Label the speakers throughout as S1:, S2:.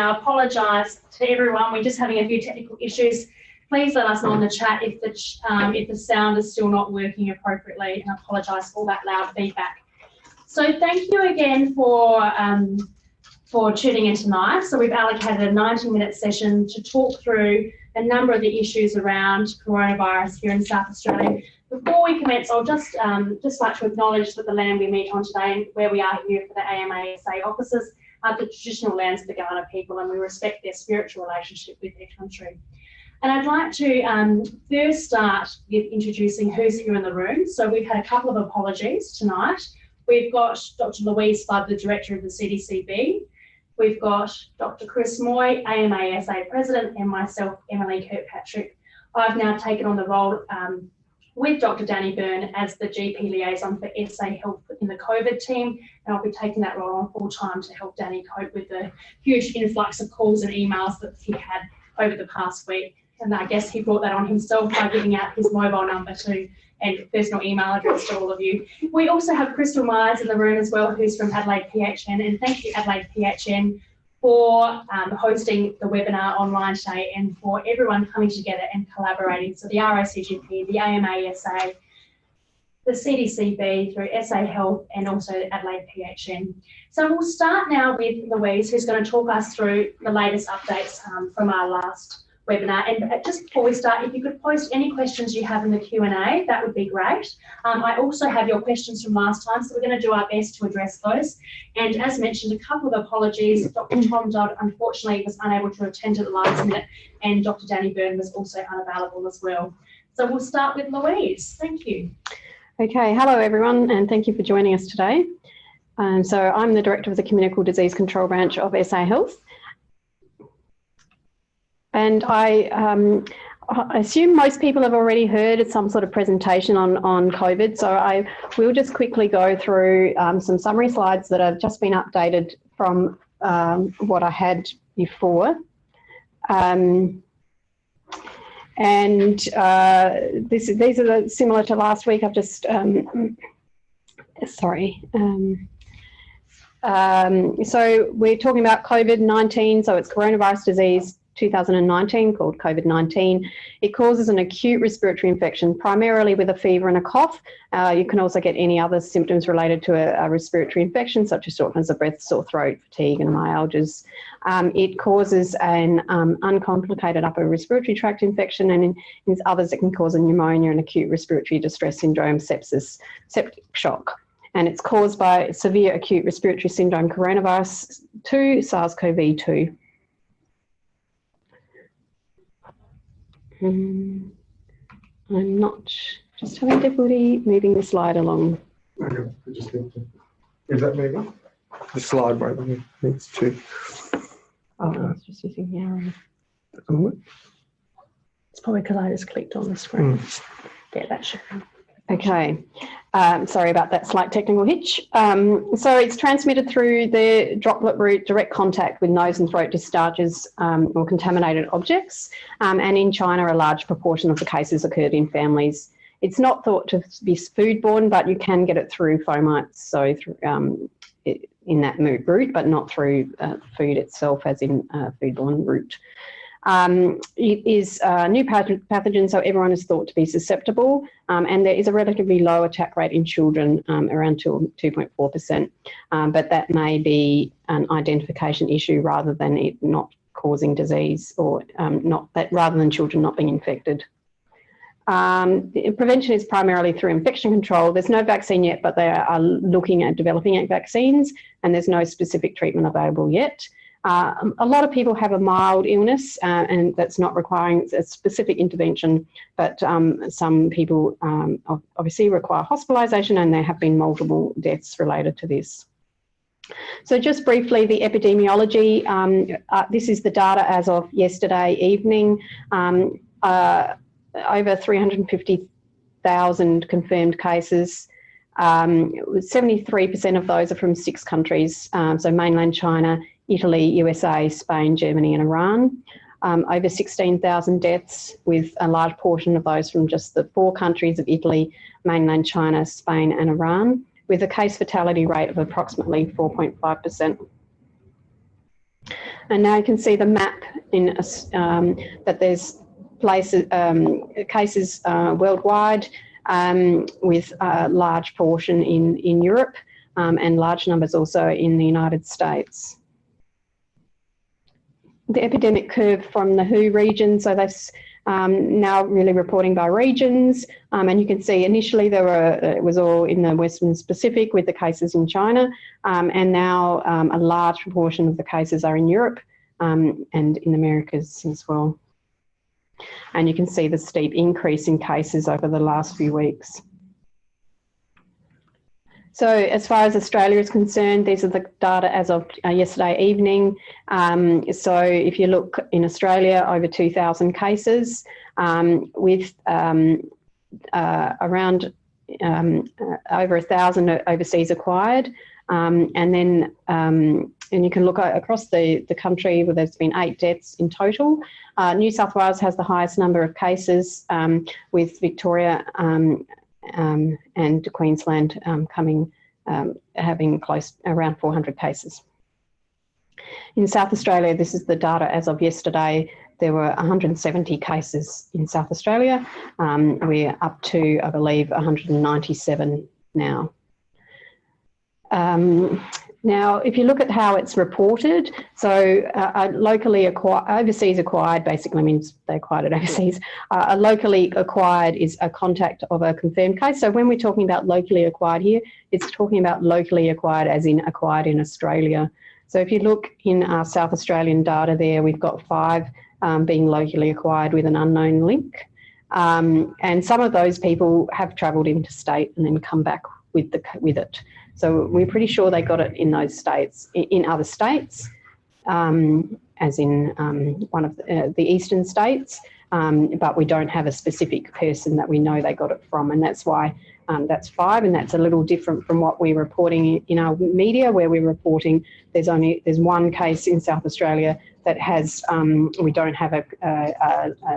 S1: I apologise to everyone. We're just having a few technical issues. Please let us know in the chat if the sound is still not working appropriately, and I apologise for all that loud feedback. So thank you again for tuning in tonight. So we've allocated a 90-minute session to talk through a number of the issues around coronavirus here in South Australia. Before we commence, I'll just like to acknowledge that the land we meet on today and where we are here for the AMASA offices are the traditional lands of the Kaurna people, and we respect their spiritual relationship with their country. And I'd like to first start with introducing who's here in the room. So we've had a couple of apologies tonight. We've got Dr. Louise Flood, the Director of the CDCB. We've got Dr. Chris Moy, AMASA President, and myself, Emily Kirkpatrick. I've now taken on the role with Dr. Danny Byrne as the GP liaison for SA Health in the COVID team, and I'll be taking that role on full time to help Danny cope with the huge influx of calls and emails that he had over the past week. And I guess he brought that on himself by giving out his mobile number too and personal email address to all of you. We also have Crystal Myers in the room as well, who's from Adelaide PHN, and thank you Adelaide PHN for hosting the webinar online today and for everyone coming together and collaborating. So the RACGP, the AMASA, the CDCB through SA Health, and also Adelaide PHN. So we'll start now with Louise, who's going to talk us through the latest updates from our last webinar. And just before we start, if you could post any questions you have in the Q&A, that would be great. I also have your questions from last time, so we're going to do our best to address those. And as mentioned, a couple of apologies. Dr. Tom Dodd, unfortunately, was unable to attend to the last minute, and Dr. Danny Byrne was also unavailable as well. So we'll start with Louise. Thank you.
S2: Okay, hello everyone, and thank you for joining us today. So I'm the Director of the Communicable Disease Control Branch of SA Health. And I assume most people have already heard some sort of presentation on COVID, so I will just quickly go through some summary slides that have just been updated from what I had before. These are similar to last week. I've just, so we're talking about COVID-19, so it's coronavirus disease 2019 called COVID-19. It causes an acute respiratory infection, primarily with a fever and a cough. You can also get any other symptoms related to a respiratory infection, such as shortness of breath, sore throat, fatigue, and myalgias. It causes an uncomplicated upper respiratory tract infection, and in others it can cause a pneumonia and acute respiratory distress syndrome, sepsis, septic shock. And it's caused by severe acute respiratory syndrome coronavirus 2, SARS-CoV-2. I'm not just having difficulty moving the slide along.
S3: Okay, just need to. Is that moving? The slide won't needs to.
S2: Oh, I was just using the arrow. It's probably because I just clicked on the screen. Yeah, that should be. Okay, sorry about that slight technical hitch. So it's transmitted through the droplet route, direct contact with nose and throat discharges or contaminated objects. And in China, a large proportion of the cases occurred in families. It's not thought to be foodborne, but you can get it through fomites, so through, in that route, but not through food itself, as in foodborne route. It is a new pathogen, so everyone is thought to be susceptible, and there is a relatively low attack rate in children, around 2.4%, but that may be an identification issue rather than it not causing disease, or rather than children not being infected. Prevention is primarily through infection control. There's no vaccine yet, but they are looking at developing vaccines, and there's no specific treatment available yet. A lot of people have a mild illness and that's not requiring a specific intervention, but some people obviously require hospitalisation, and there have been multiple deaths related to this. So just briefly, the epidemiology, this is the data as of yesterday evening. Over 350,000 confirmed cases. 73% of those are from 6 countries, so mainland China, Italy, USA, Spain, Germany, and Iran. Over 16,000 deaths, with a large portion of those from just the 4 countries of Italy, mainland China, Spain, and Iran, with a case fatality rate of approximately 4.5%. And now you can see the map in that there's places, cases worldwide, with a large portion in Europe, and large numbers also in the United States. The epidemic curve from the WHO region, so that's now really reporting by regions, and you can see initially it was all in the Western Pacific with the cases in China, and now a large proportion of the cases are in Europe and in the Americas as well. And you can see the steep increase in cases over the last few weeks. So as far as Australia is concerned, these are the data as of yesterday evening. So if you look in Australia, over 2,000 cases, with around over 1,000 overseas acquired. And then and you can look across the country where there's been 8 deaths in total. New South Wales has the highest number of cases, with Victoria and Queensland having close around 400 cases. In South Australia, this is the data as of yesterday. There were 170 cases in South Australia. We're up to, I believe, 197 now. Now, if you look at how it's reported, so locally acquired, overseas acquired basically means they acquired it overseas. A locally acquired is a contact of a confirmed case. So when we're talking about locally acquired here, it's talking about locally acquired as in acquired in Australia. So if you look in our South Australian data there, we've got 5 being locally acquired with an unknown link. And some of those people have travelled interstate and then come back with it. So we're pretty sure they got it in those states, in other states, as in one of the eastern states, but we don't have a specific person that we know they got it from, and that's why that's 5, and that's a little different from what we're reporting in our media, where we're reporting there's 1 case in South Australia that has we don't have a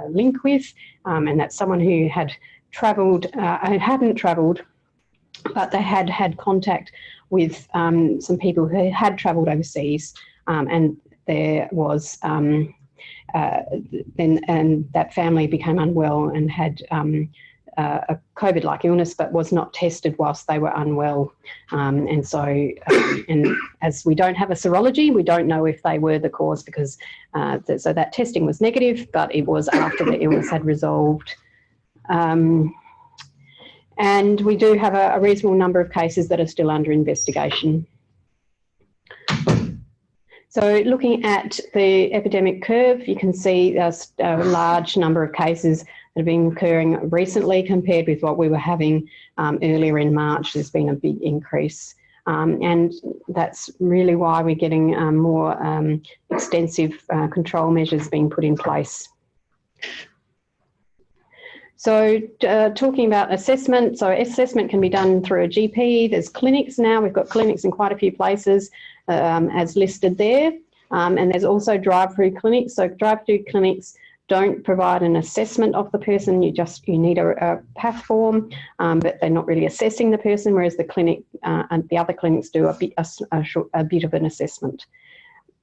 S2: link with, and that's someone who had travelled, hadn't travelled, but they had had contact with some people who had travelled overseas, and there was then that family became unwell and had a COVID-like illness, but was not tested whilst they were unwell, and so and as we don't have a serology, we don't know if they were the cause, because so that testing was negative, but it was after the illness had resolved. And we do have a reasonable number of cases that are still under investigation. So looking at the epidemic curve, you can see a large number of cases that have been occurring recently compared with what we were having earlier in March. There's been a big increase. And that's really why we're getting more extensive control measures being put in place. So talking about assessment, so assessment can be done through a GP. There's clinics now. We've got clinics in quite a few places as listed there. And there's also drive-through clinics. So drive-through clinics don't provide an assessment of the person. You need a path form, but they're not really assessing the person, whereas the clinic and the other clinics do a bit of an assessment.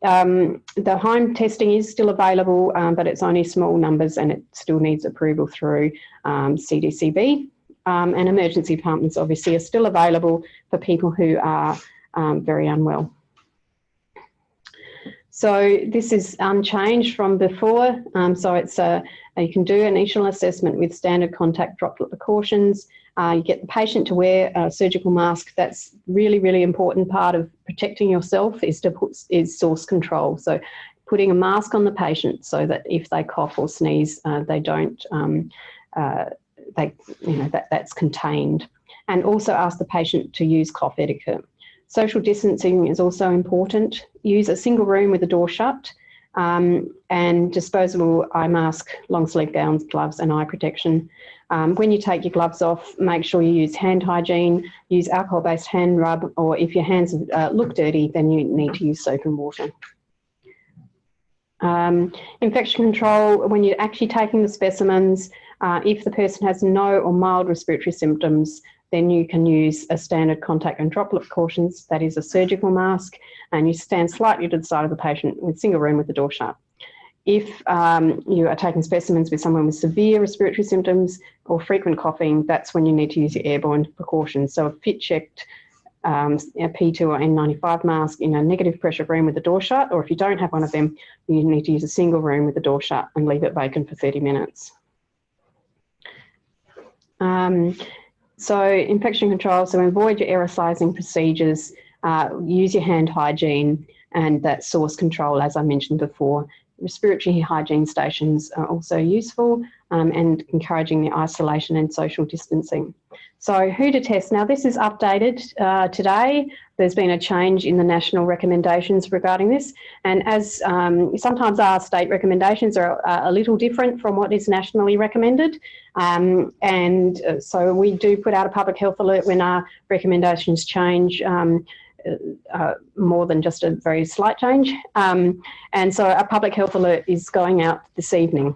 S2: The home testing is still available, but it's only small numbers and it still needs approval through CDCB. And emergency departments obviously are still available for people who are very unwell. So this is unchanged from before. So it's you can do an initial assessment with standard contact droplet precautions. You get the patient to wear a surgical mask. That's really, really important part of protecting yourself is source control. So putting a mask on the patient so that if they cough or sneeze, they don't, that's contained. And also ask the patient to use cough etiquette. Social distancing is also important. Use a single room with the door shut, and disposable eye mask, long sleeve gowns, gloves and eye protection. When you take your gloves off, make sure you use hand hygiene, use alcohol-based hand rub, or if your hands look dirty, then you need to use soap and water. Infection control, when you're actually taking the specimens, if the person has no or mild respiratory symptoms, then you can use a standard contact and droplet precautions, that is a surgical mask, and you stand slightly to the side of the patient with single room with the door shut. If you are taking specimens with someone with severe respiratory symptoms or frequent coughing, that's when you need to use your airborne precautions. So a fit-checked P2 or N95 mask in a negative pressure room with the door shut, or if you don't have one of them, you need to use a single room with the door shut and leave it vacant for 30 minutes. So infection control, so avoid your aerosolizing procedures, use your hand hygiene and that source control, as I mentioned before. Respiratory hygiene stations are also useful, and encouraging the isolation and social distancing. So who to test? Now this is updated today. There's been a change in the national recommendations regarding this, and as sometimes our state recommendations are a little different from what is nationally recommended, so we do put out a public health alert when our recommendations change, more than just a very slight change. And so a public health alert is going out this evening.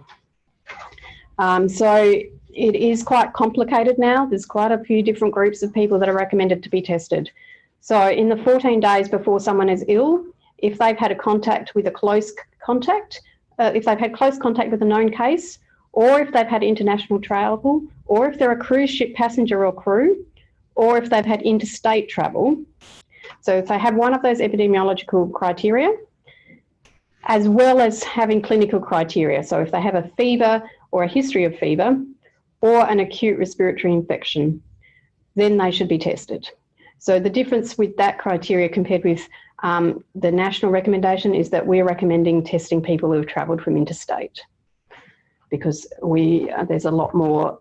S2: So it is quite complicated now. There's quite a few different groups of people that are recommended to be tested. So in the 14 days before someone is ill, if they've had a contact with a close contact, if they've had close contact with a known case, or if they've had international travel, or if they're a cruise ship passenger or crew, or if they've had interstate travel. So if they have one of those epidemiological criteria, as well as having clinical criteria. So if they have a fever or a history of fever or an acute respiratory infection, then they should be tested. So the difference with that criteria compared with the national recommendation is that we're recommending testing people who have travelled from interstate, because there's a lot more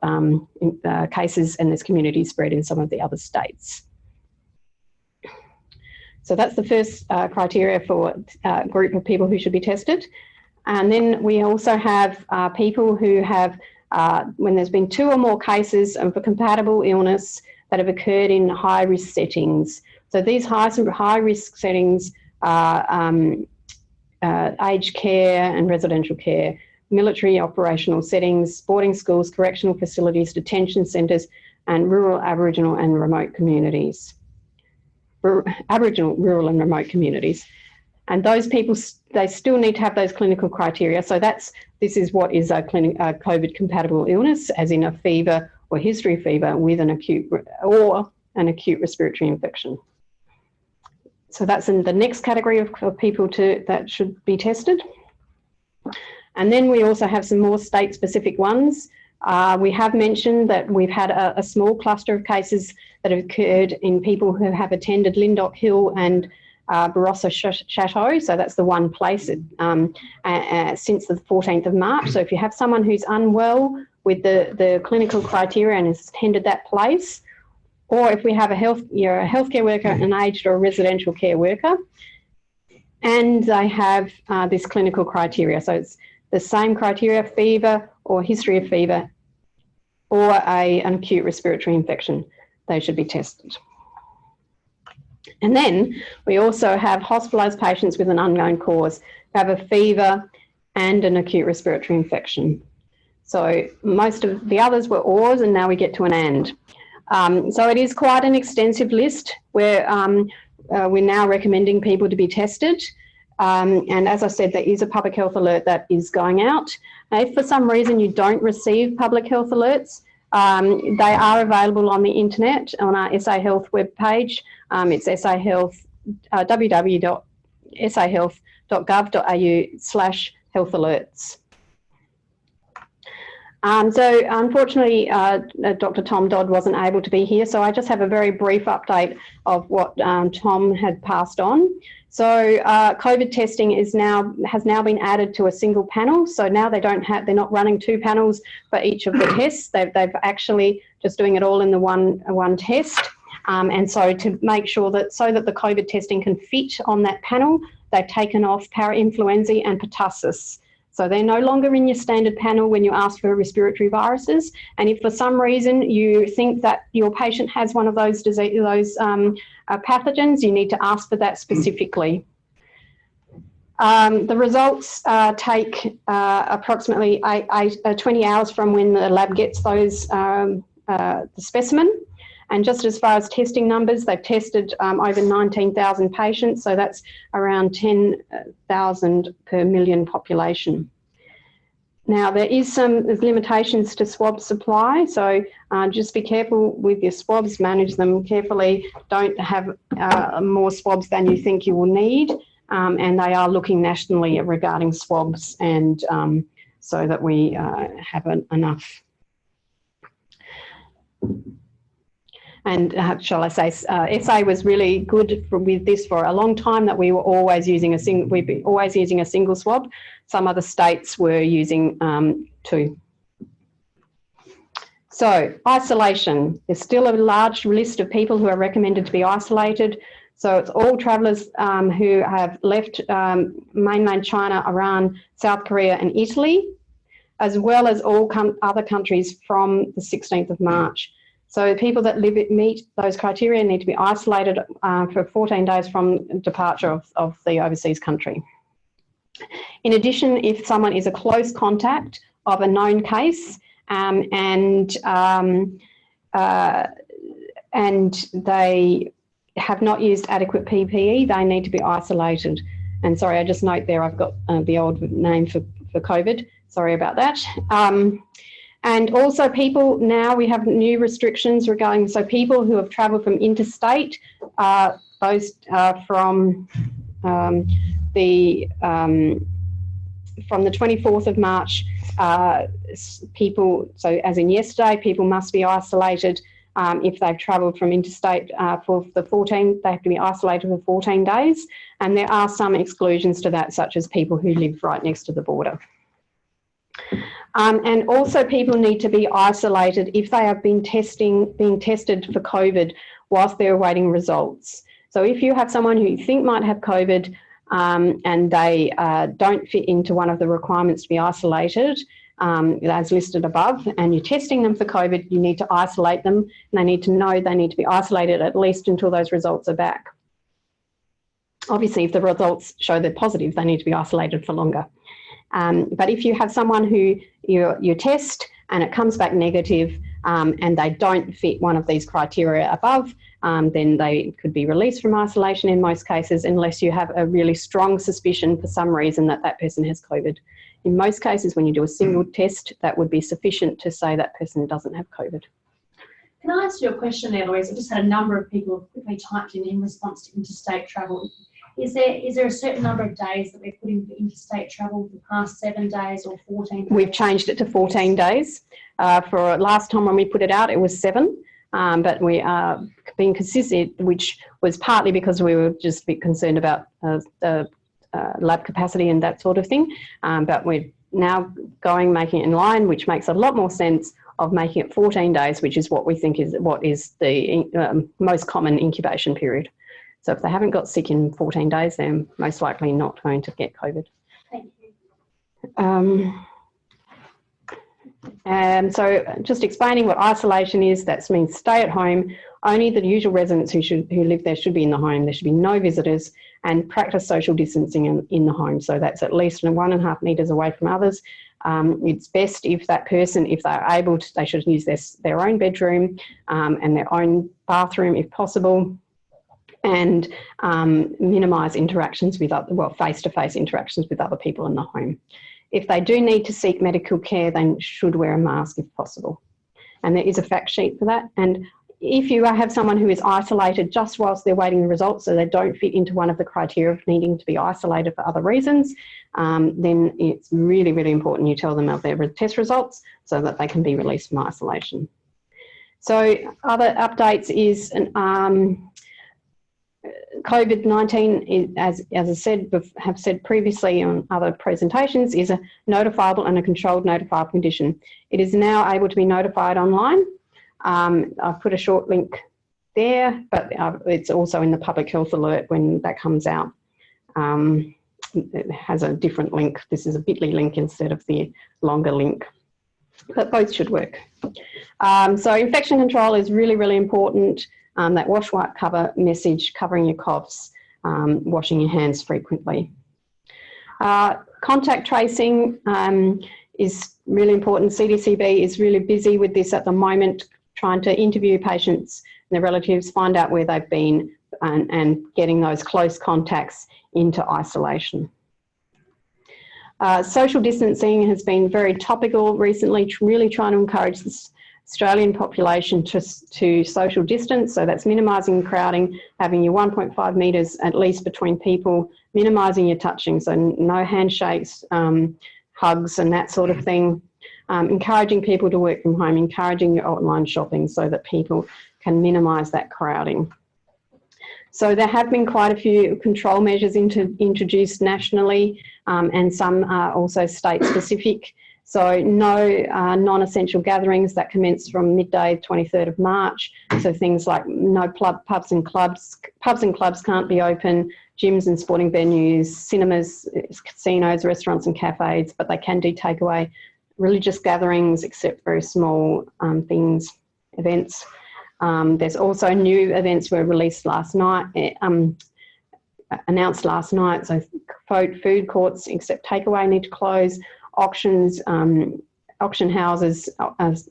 S2: cases and there's community spread in some of the other states. So that's the first criteria for a group of people who should be tested. And then we also have people who have, when there's been 2 or more cases of a compatible illness that have occurred in high-risk settings. So these high-risk settings are aged care and residential care, military operational settings, boarding schools, correctional facilities, detention centres, and rural, Aboriginal and remote communities. Aboriginal, rural and remote communities. And those people, they still need to have those clinical criteria. So this is what is a COVID compatible illness, as in a fever or history of fever with an acute respiratory infection. So that's in the next category of people that should be tested. And then we also have some more state-specific ones. We have mentioned that we've had a small cluster of cases that have occurred in people who have attended Lyndoch Hill and Barossa Chateau. So that's the one place since the 14th of March. So if you have someone who's unwell with the clinical criteria and has attended that place, or if we have you're a healthcare worker, an aged or a residential care worker, and they have this clinical criteria. So it's the same criteria, fever or history of fever, or an acute respiratory infection, they should be tested. And then we also have hospitalised patients with an unknown cause who have a fever and an acute respiratory infection. So most of the others were ors, and now we get to an and. So it is quite an extensive list where we're now recommending people to be tested. And as I said, there is a public health alert that is going out. If for some reason you don't receive public health alerts, they are available on the internet on our SA Health webpage. It's SA Health, www.sahealth.gov.au/health alerts. So unfortunately, Dr. Tom Dodd wasn't able to be here, so I just have a very brief update of what Tom had passed on. So COVID testing has now been added to a single panel. So now they're not running 2 panels for each of the tests. They've actually just doing it all in the one test. And so to make sure that the COVID testing can fit on that panel, they've taken off parainfluenza and pertussis. So they're no longer in your standard panel when you ask for respiratory viruses. And if for some reason you think that your patient has one of those pathogens, you need to ask for that specifically. The results take approximately 20 hours from when the lab gets the specimen. And just as far as testing numbers, they've tested over 19,000 patients, so that's around 10,000 per million population. Now, there's limitations to swab supply, so just be careful with your swabs, manage them carefully. Don't have more swabs than you think you will need, and they are looking nationally regarding swabs, and so that we have enough. And shall I say, SA was really good with this for a long time, that we were always using a single swab. Some other states were using 2. So isolation, there's still a large list of people who are recommended to be isolated. So it's all travellers who have left mainland China, Iran, South Korea and Italy, as well as all other countries from the 16th of March. So people that meet those criteria need to be isolated for 14 days from departure of the overseas country. In addition, if someone is a close contact of a known case and they have not used adequate PPE, they need to be isolated. And sorry, I just note there I've got the old name for COVID. Sorry about that. And also people, now we have new restrictions regarding, so people who have travelled from interstate, those from the 24th of March, people, so as in yesterday, people must be isolated if they've travelled from interstate for the 14, they have to be isolated for 14 days. And there are some exclusions to that, such as people who live right next to the border. And also people need to be isolated if they have been being tested for COVID whilst they're awaiting results. So if you have someone who you think might have COVID and they don't fit into one of the requirements to be isolated, as listed above, and you're testing them for COVID, you need to isolate them, and they need to know they need to be isolated at least until those results are back. Obviously, if the results show they're positive, they need to be isolated for longer. But if you have someone who you test and it comes back negative and they don't fit one of these criteria above, then they could be released from isolation in most cases, unless you have a really strong suspicion for some reason that that person has COVID. In most cases, when you do a single test, that would be sufficient to say that person doesn't have COVID.
S1: Can I ask you a question there, Louise? I just had a number of people quickly typed in response to interstate travel. Is there a certain number of days that we're putting for interstate travel, the past 7 days or 14 days?
S2: We've changed it to 14 days. For last time when we put it out, it was 7, but we are being consistent, which was partly because we were just a bit concerned about the lab capacity and that sort of thing. But we're now making it in line, which makes a lot more sense of making it 14 days, which is what we think is the most common incubation period. So if they haven't got sick in 14 days, they're most likely not going to get COVID.
S1: Thank you.
S2: And so just explaining what isolation is, that means stay at home. Only the usual residents who live there should be in the home. There should be no visitors, and practice social distancing in the home. So that's at least 1.5 metres away from others. It's best if that person, if they're able to, they should use their own bedroom and their own bathroom if possible, and minimise interactions with face-to-face interactions with other people in the home. If they do need to seek medical care, they should wear a mask if possible. And there is a fact sheet for that. And if you have someone who is isolated just whilst they're waiting the results, so they don't fit into one of the criteria of needing to be isolated for other reasons, then it's really, really important you tell them of their test results so that they can be released from isolation. So other updates is COVID-19, as I have said previously on other presentations, is a notifiable and a controlled notifiable condition. It is now able to be notified online. I've put a short link there, but it's also in the public health alert when that comes out. It has a different link. This is a bit.ly link instead of the longer link, but both should work. So infection control is really, really important. That wash, wipe, cover message, covering your coughs, washing your hands frequently. Contact tracing is really important. CDCB is really busy with this at the moment, trying to interview patients and their relatives, find out where they've been, and getting those close contacts into isolation. Social distancing has been very topical recently, really trying to encourage the Australian population to social distance. So that's minimising crowding, having your 1.5 metres at least between people, minimising your touching, so no handshakes, hugs and that sort of thing. Encouraging people to work from home, encouraging your online shopping so that people can minimise that crowding. So there have been quite a few control measures introduced nationally, and some are also state specific. So no non-essential gatherings that commence from midday 23rd of March. So things like no pubs and clubs. Pubs and clubs can't be open, gyms and sporting venues, cinemas, casinos, restaurants and cafes, but they can do takeaway. Religious gatherings, except very small events. There's also new events were released last night, announced last night. So food courts, except takeaway, need to close. Auctions, auction houses,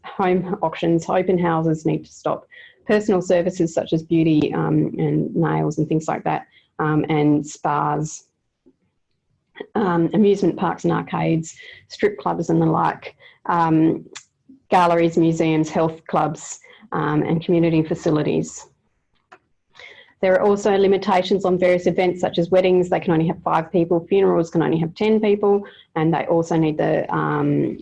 S2: home auctions, open houses need to stop. Personal services such as beauty and nails and things like that, and spas, amusement parks and arcades, strip clubs and the like, galleries, museums, health clubs, and community facilities. There are also limitations on various events such as weddings. They can only have 5 people, funerals can only have 10 people, and they also need the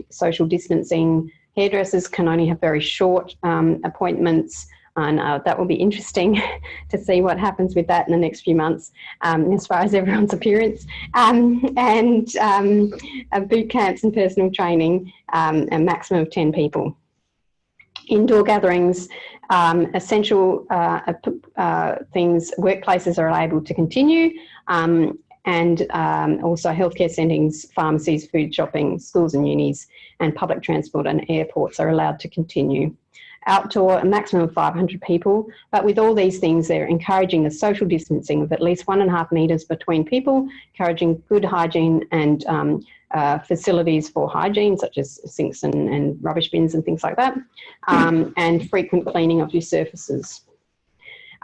S2: social distancing. Hairdressers can only have very short appointments, and that will be interesting to see what happens with that in the next few months as far as everyone's appearance. And boot camps and personal training, a maximum of 10 people. Indoor gatherings, essential things, workplaces are able to continue, and also healthcare settings, pharmacies, food shopping, schools and unis, and public transport and airports are allowed to continue. Outdoor, a maximum of 500 people, but with all these things, they're encouraging the social distancing of at least 1.5 metres between people, encouraging good hygiene and facilities for hygiene, such as sinks and rubbish bins and things like that, and frequent cleaning of your surfaces.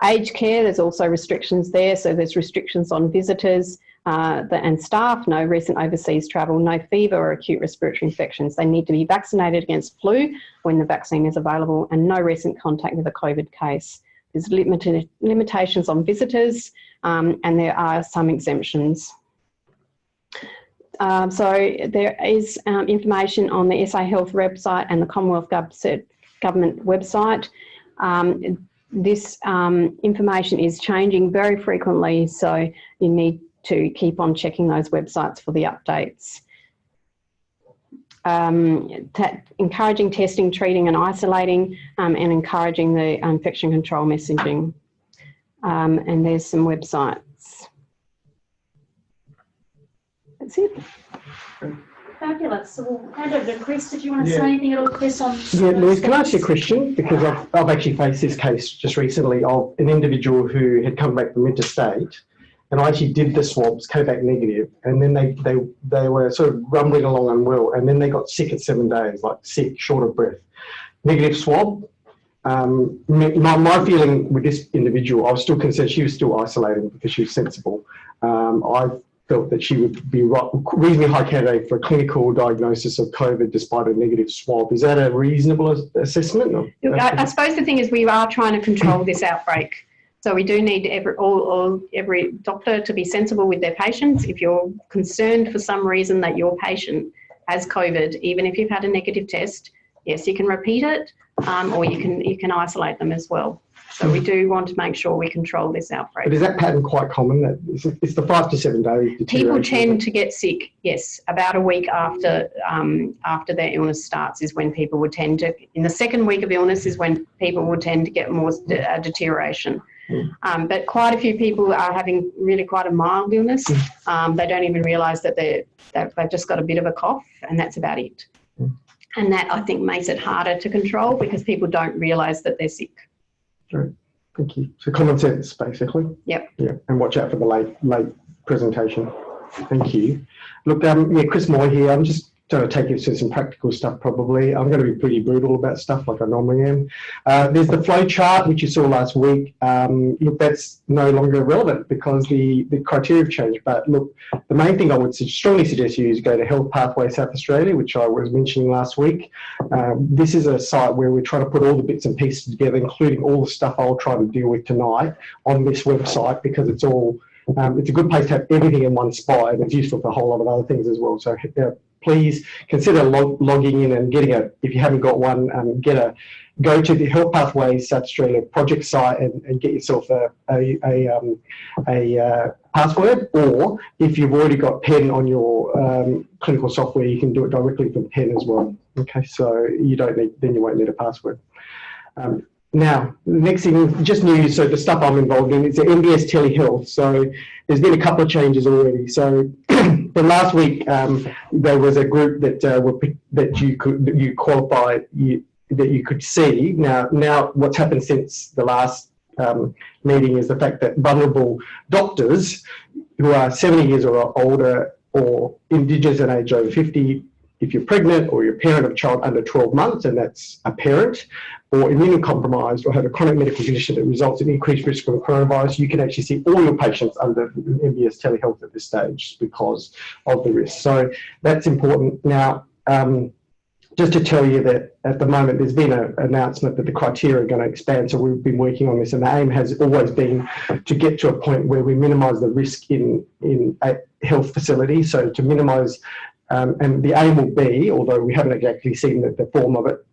S2: Aged care, there's also restrictions there. So there's restrictions on visitors and staff, no recent overseas travel, no fever or acute respiratory infections. They need to be vaccinated against flu when the vaccine is available, and no recent contact with a COVID case. There's limitations on visitors, and there are some exemptions. So there is information on the SA Health website and the Commonwealth Government website. This information is changing very frequently, so you need to keep on checking those websites for the updates. Encouraging testing, treating and isolating, and encouraging the infection control messaging. And there's some websites. That's it.
S1: Fabulous. So we'll hand over to Chris. Did you want to say anything at all, Chris, on...
S3: Yeah, Louise, can I ask you a question? Because I've actually faced this case just recently of an individual who had come back from interstate, and I actually did the swabs, came back negative, and then they were sort of rumbling along unwell, and then they got sick at 7 days, like sick, short of breath. Negative swab. My feeling with this individual, I was still concerned she was still isolating because she was sensible. I felt that she would be reasonably high candidate for a clinical diagnosis of COVID despite a negative swab. Is that a reasonable assessment?
S2: Look, I suppose the thing is we are trying to control this outbreak. So we do need every doctor to be sensible with their patients. If you're concerned for some reason that your patient has COVID, even if you've had a negative test, yes, you can repeat it, or you can isolate them as well. So we do want to make sure we control this outbreak. But
S3: is that pattern quite common? That it's the 5 to 7 days.
S2: People tend to get sick, yes, about a week after their illness starts is when people would tend to, in the second week of illness is when people would tend to get more deterioration. But quite a few people are having really quite a mild illness. They don't even realise that they've just got a bit of a cough, and that's about it. And that, I think, makes it harder to control because people don't realise that they're sick.
S3: Great, thank you. So common sense, basically.
S2: Yep.
S3: Yeah, and watch out for the late presentation. Thank you. Look, yeah, Chris Moore here. I'm just to take you through some practical stuff probably. I'm going to be pretty brutal about stuff like I normally am. There's the flow chart, which you saw last week. Look, that's no longer relevant because the criteria have changed. But look, the main thing I would strongly suggest you is go to Health Pathway South Australia, which I was mentioning last week. This is a site where we're trying to put all the bits and pieces together, including all the stuff I'll try to deal with tonight on this website, because it's all, it's a good place to have everything in one spot, and it's useful for a whole lot of other things as well. So please consider logging in and getting if you haven't got one, go to the Health Pathways South Australia project site and get yourself a password, or if you've already got Pen on your clinical software, you can do it directly from Pen as well. Okay, so you won't need a password. Now, the next thing, just news, so the stuff I'm involved in, it's the MBS telehealth. So there's been a couple of changes already. So the last week, there was a group that you qualified, that you could see. Now what's happened since the last meeting is the fact that vulnerable doctors who are 70 years or older, or Indigenous and age over 50, if you're pregnant or you're a parent of a child under 12 months, and that's a parent, or immunocompromised or have a chronic medical condition that results in increased risk of coronavirus, you can actually see all your patients under MBS telehealth at this stage because of the risk. So that's important. Now, just to tell you that at the moment there's been an announcement that the criteria are going to expand, so we've been working on this, and the aim has always been to get to a point where we minimise the risk in a health facility, so to minimise. And the aim will be, although we haven't exactly seen the form of it,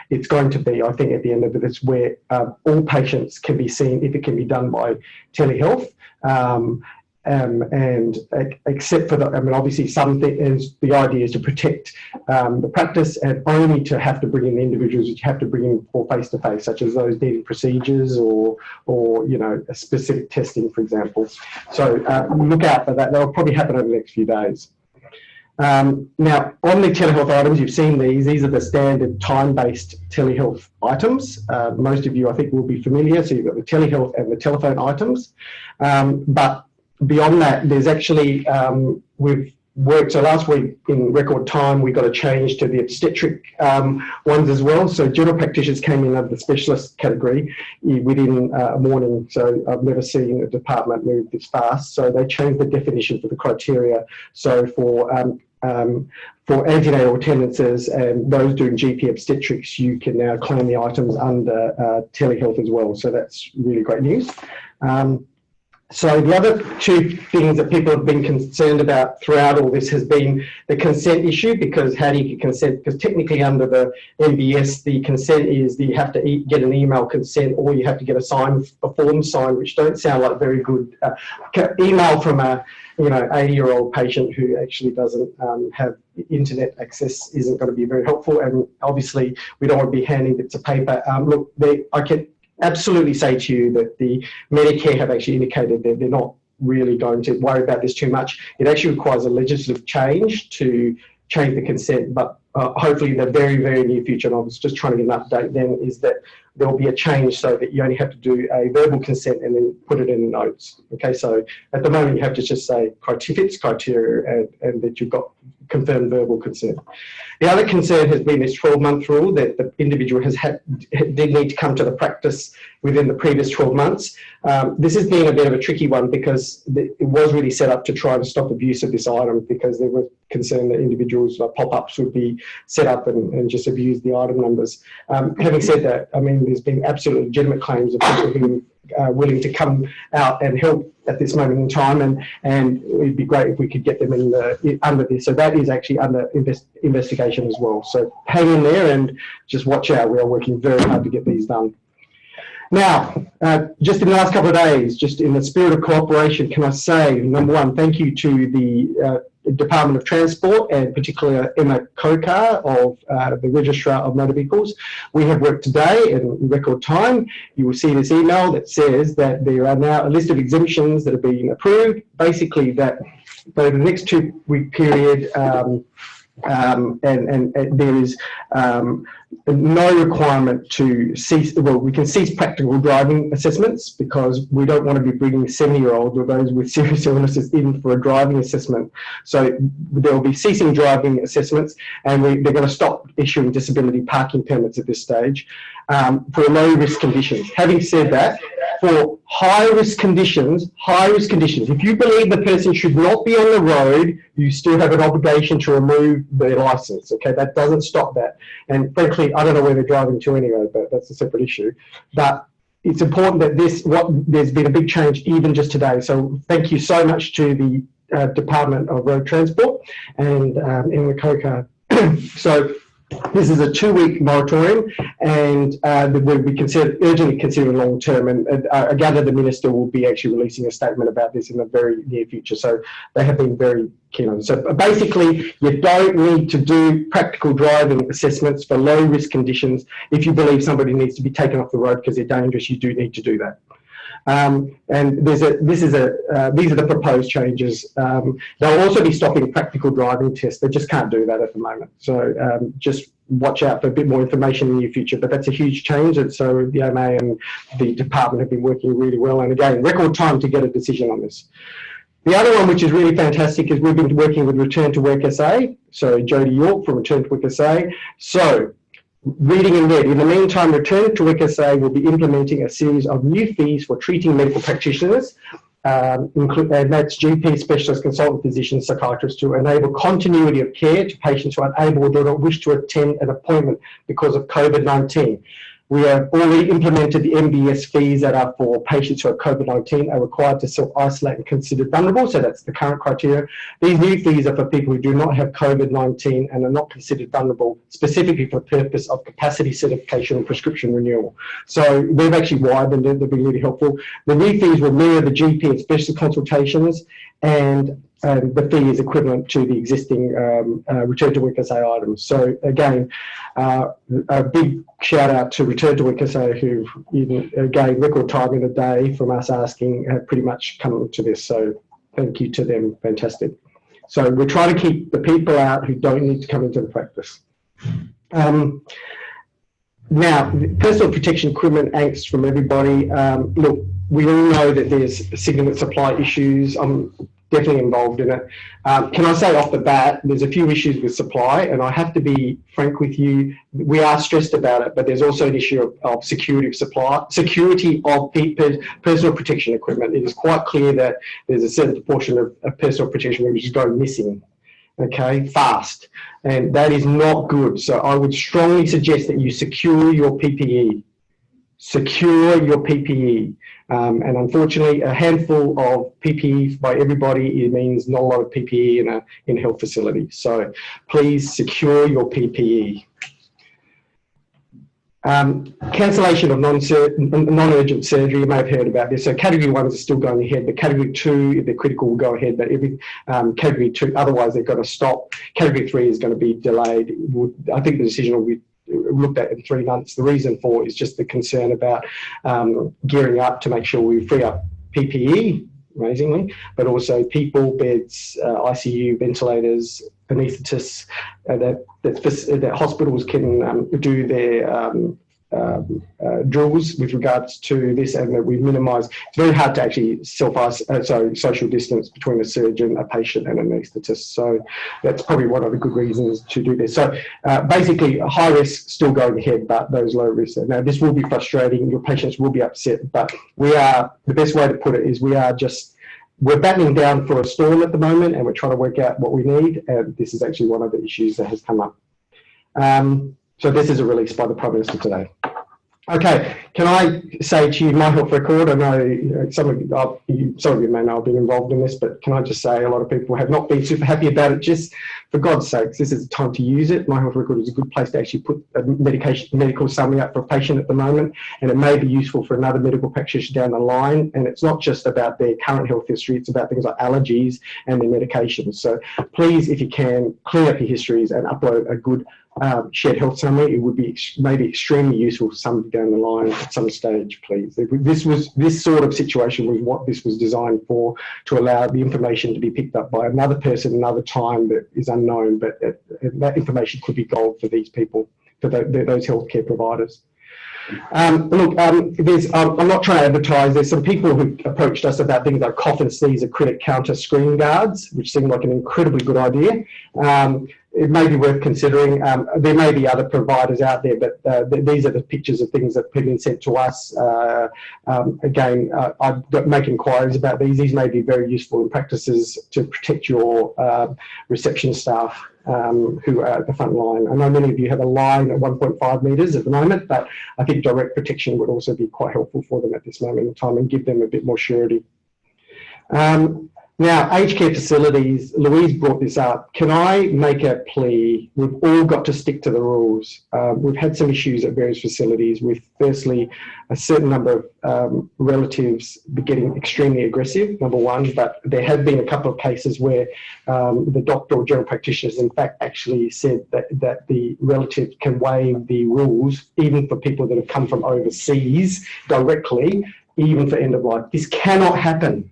S3: it's going to be, I think, at the end of it, it's where all patients can be seen if it can be done by telehealth. And except for obviously the idea is to protect the practice, and only to have to bring in individuals which have to bring in for face-to-face, such as those needing procedures or a specific testing, for example. So look out for that. That'll probably happen over the next few days. Now, on the telehealth items, you've seen these are the standard time-based telehealth items. Most of you, I think, will be familiar. So you've got the telehealth and the telephone items. But beyond that, there's actually, we've worked, so last week in record time, we got a change to the obstetric ones as well. So general practitioners came in under the specialist category within a morning. So I've never seen a department move this fast. So they changed the definition for the criteria. So for antenatal attendances and those doing GP obstetrics, you can now claim the items under telehealth as well. So that's really great news. So the other two things that people have been concerned about throughout all this has been the consent issue, because how do you get consent? Because technically under the MBS, the consent is that you have to get an email consent, or you have to get a form signed, which don't sound like very good. Email from a 80-year-old patient who actually doesn't have internet access isn't going to be very helpful, and obviously we don't want to be handing bits of paper. Look, I can absolutely say to you that the Medicare have actually indicated that they're not really going to worry about this too much. It actually requires a legislative change to change the consent, but hopefully in the very, very near future, and I was just trying to get an update then, is that there will be a change so that you only have to do a verbal consent and then put it in the notes. Okay, so at the moment you have to just say fits criteria and that you've got confirmed verbal consent. The other concern has been this 12-month rule that the individual did need to come to the practice within the previous 12 months. This has been a bit of a tricky one because it was really set up to try and stop abuse of this item, because there were concern that individuals like pop-ups would be set up and just abuse the item numbers. Having said that, I mean, there's been absolutely legitimate claims of people who are willing to come out and help at this moment in time, and it'd be great if we could get them under this. So that is actually under investigation as well. So hang in there and just watch out. We are working very hard to get these done. Now, just in the last couple of days, just in the spirit of cooperation, can I say, number one, thank you to the Department of Transport, and particularly Emma Kokar of the Registrar of Motor Vehicles. We have worked today in record time. You will see this email that says that there are now a list of exemptions that have been approved. Basically, that over the next 2-week period, and there is no requirement to cease, well, we can cease practical driving assessments because we don't want to be bringing 70-year-olds or those with serious illnesses in for a driving assessment. So there will be ceasing driving assessments, and they're going to stop issuing disability parking permits at this stage for low-risk conditions. Having said that, for high-risk conditions, if you believe the person should not be on the road, you still have an obligation to remove their licence, okay? That doesn't stop that. And frankly, I don't know where they're driving to anyway, but that's a separate issue. But it's important that there's been a big change even just today. So thank you so much to the Department of Road Transport and in the COCA. So this is a 2-week moratorium, and we'll be urgently considering long term. And I gather the Minister will be actually releasing a statement about this in the very near future. So they have been very keen on it. So basically, you don't need to do practical driving assessments for low risk conditions. If you believe somebody needs to be taken off the road because they're dangerous, you do need to do that. And these are the proposed changes. They'll also be stopping practical driving tests. They just can't do that at the moment. So just watch out for a bit more information in the near future. But that's a huge change. And so the AMA and the department have been working really well. And again, record time to get a decision on this. The other one, which is really fantastic, is we've been working with Return to Work SA. So Jodie York from Return to Work SA. So reading in red. In the meantime, Return to Work SA will be implementing a series of new fees for treating medical practitioners, and that's GP, specialist, consultant physicians, psychiatrists, to enable continuity of care to patients who are unable or do not wish to attend an appointment because of COVID-19. We have already implemented the MBS fees that are for patients who have COVID-19 are required to self-isolate and considered vulnerable. So that's the current criteria. These new fees are for people who do not have COVID-19 and are not considered vulnerable, specifically for the purpose of capacity certification and prescription renewal. So we've actually widened it. They've been really helpful. The new fees will mirror the GP and specialist consultations, and the fee is equivalent to the existing Return to Work SA items. So again, a big shout out to Return to Work SA, who gave record time in a day from us asking, have pretty much come to this. So thank you to them, fantastic. So we're trying to keep the people out who don't need to come into the practice. Now, personal protection equipment angst from everybody. Look, we all know that there's significant supply issues. I'm definitely involved in it. Can I say off the bat, there's a few issues with supply, and I have to be frank with you, we are stressed about it, but there's also an issue of security of supply, security of personal protection equipment. It is quite clear that there's a certain proportion of personal protection which is going missing, okay, fast, and that is not good. So I would strongly suggest that you secure your PPE. Secure your PPE. And unfortunately, a handful of PPE by everybody, it means not a lot of PPE in a health facility. So please secure your PPE. Cancellation of non-urgent surgery, you may have heard about this. So category 1 is still going ahead, but category 2, if they're critical, will go ahead. But every category 2, otherwise they've got to stop. Category 3 is going to be delayed. I think the decision will be looked at in 3 months. The reason for it is just the concern about gearing up to make sure we free up PPE, amazingly, but also people, beds, ICU, ventilators, anaesthetists, that hospitals can do their drills with regards to this, and that we minimise. It's very hard to actually social distance between a surgeon, a patient, and an anaesthetist. So that's probably one of the good reasons to do this. So basically, high risk still going ahead, but those low risk. Now this will be frustrating. Your patients will be upset, but the best way to put it is we're battening down for a storm at the moment, and we're trying to work out what we need. And this is actually one of the issues that has come up. So this is a release by the Prime Minister today. Okay, can I say to you, my health record, I know some of you may know I've been involved in this, but can I just say a lot of people have not been super happy about it. Just for God's sakes, this is the time to use it. My health record is a good place to actually put a medical summary up for a patient at the moment, and it may be useful for another medical practitioner down the line. And it's not just about their current health history, it's about things like allergies and their medications. So please, if you can, clean up your histories and upload a good shared health summary. It would be maybe extremely useful for somebody down the line at some stage, please. This sort of situation was what this was designed for, to allow the information to be picked up by another person another time that is unknown, but that information could be gold for these people, for those healthcare providers. I'm not trying to advertise. There's some people who approached us about things like cough and sneeze critic counter screen guards, which seemed like an incredibly good idea. It may be worth considering. There may be other providers out there, but these are the pictures of things that have been sent to us. Again, I've got make inquiries about these. These may be very useful in practices to protect your reception staff who are at the front line. I know many of you have a line at 1.5 metres at the moment, but I think direct protection would also be quite helpful for them at this moment in time and give them a bit more surety. Now, aged care facilities, Louise brought this up. Can I make a plea? We've all got to stick to the rules. We've had some issues at various facilities with, firstly, a certain number of relatives getting extremely aggressive, number one, but there have been a couple of cases where the doctor or general practitioners, in fact, actually said that the relative can waive the rules, even for people that have come from overseas directly, even for end of life. This cannot happen.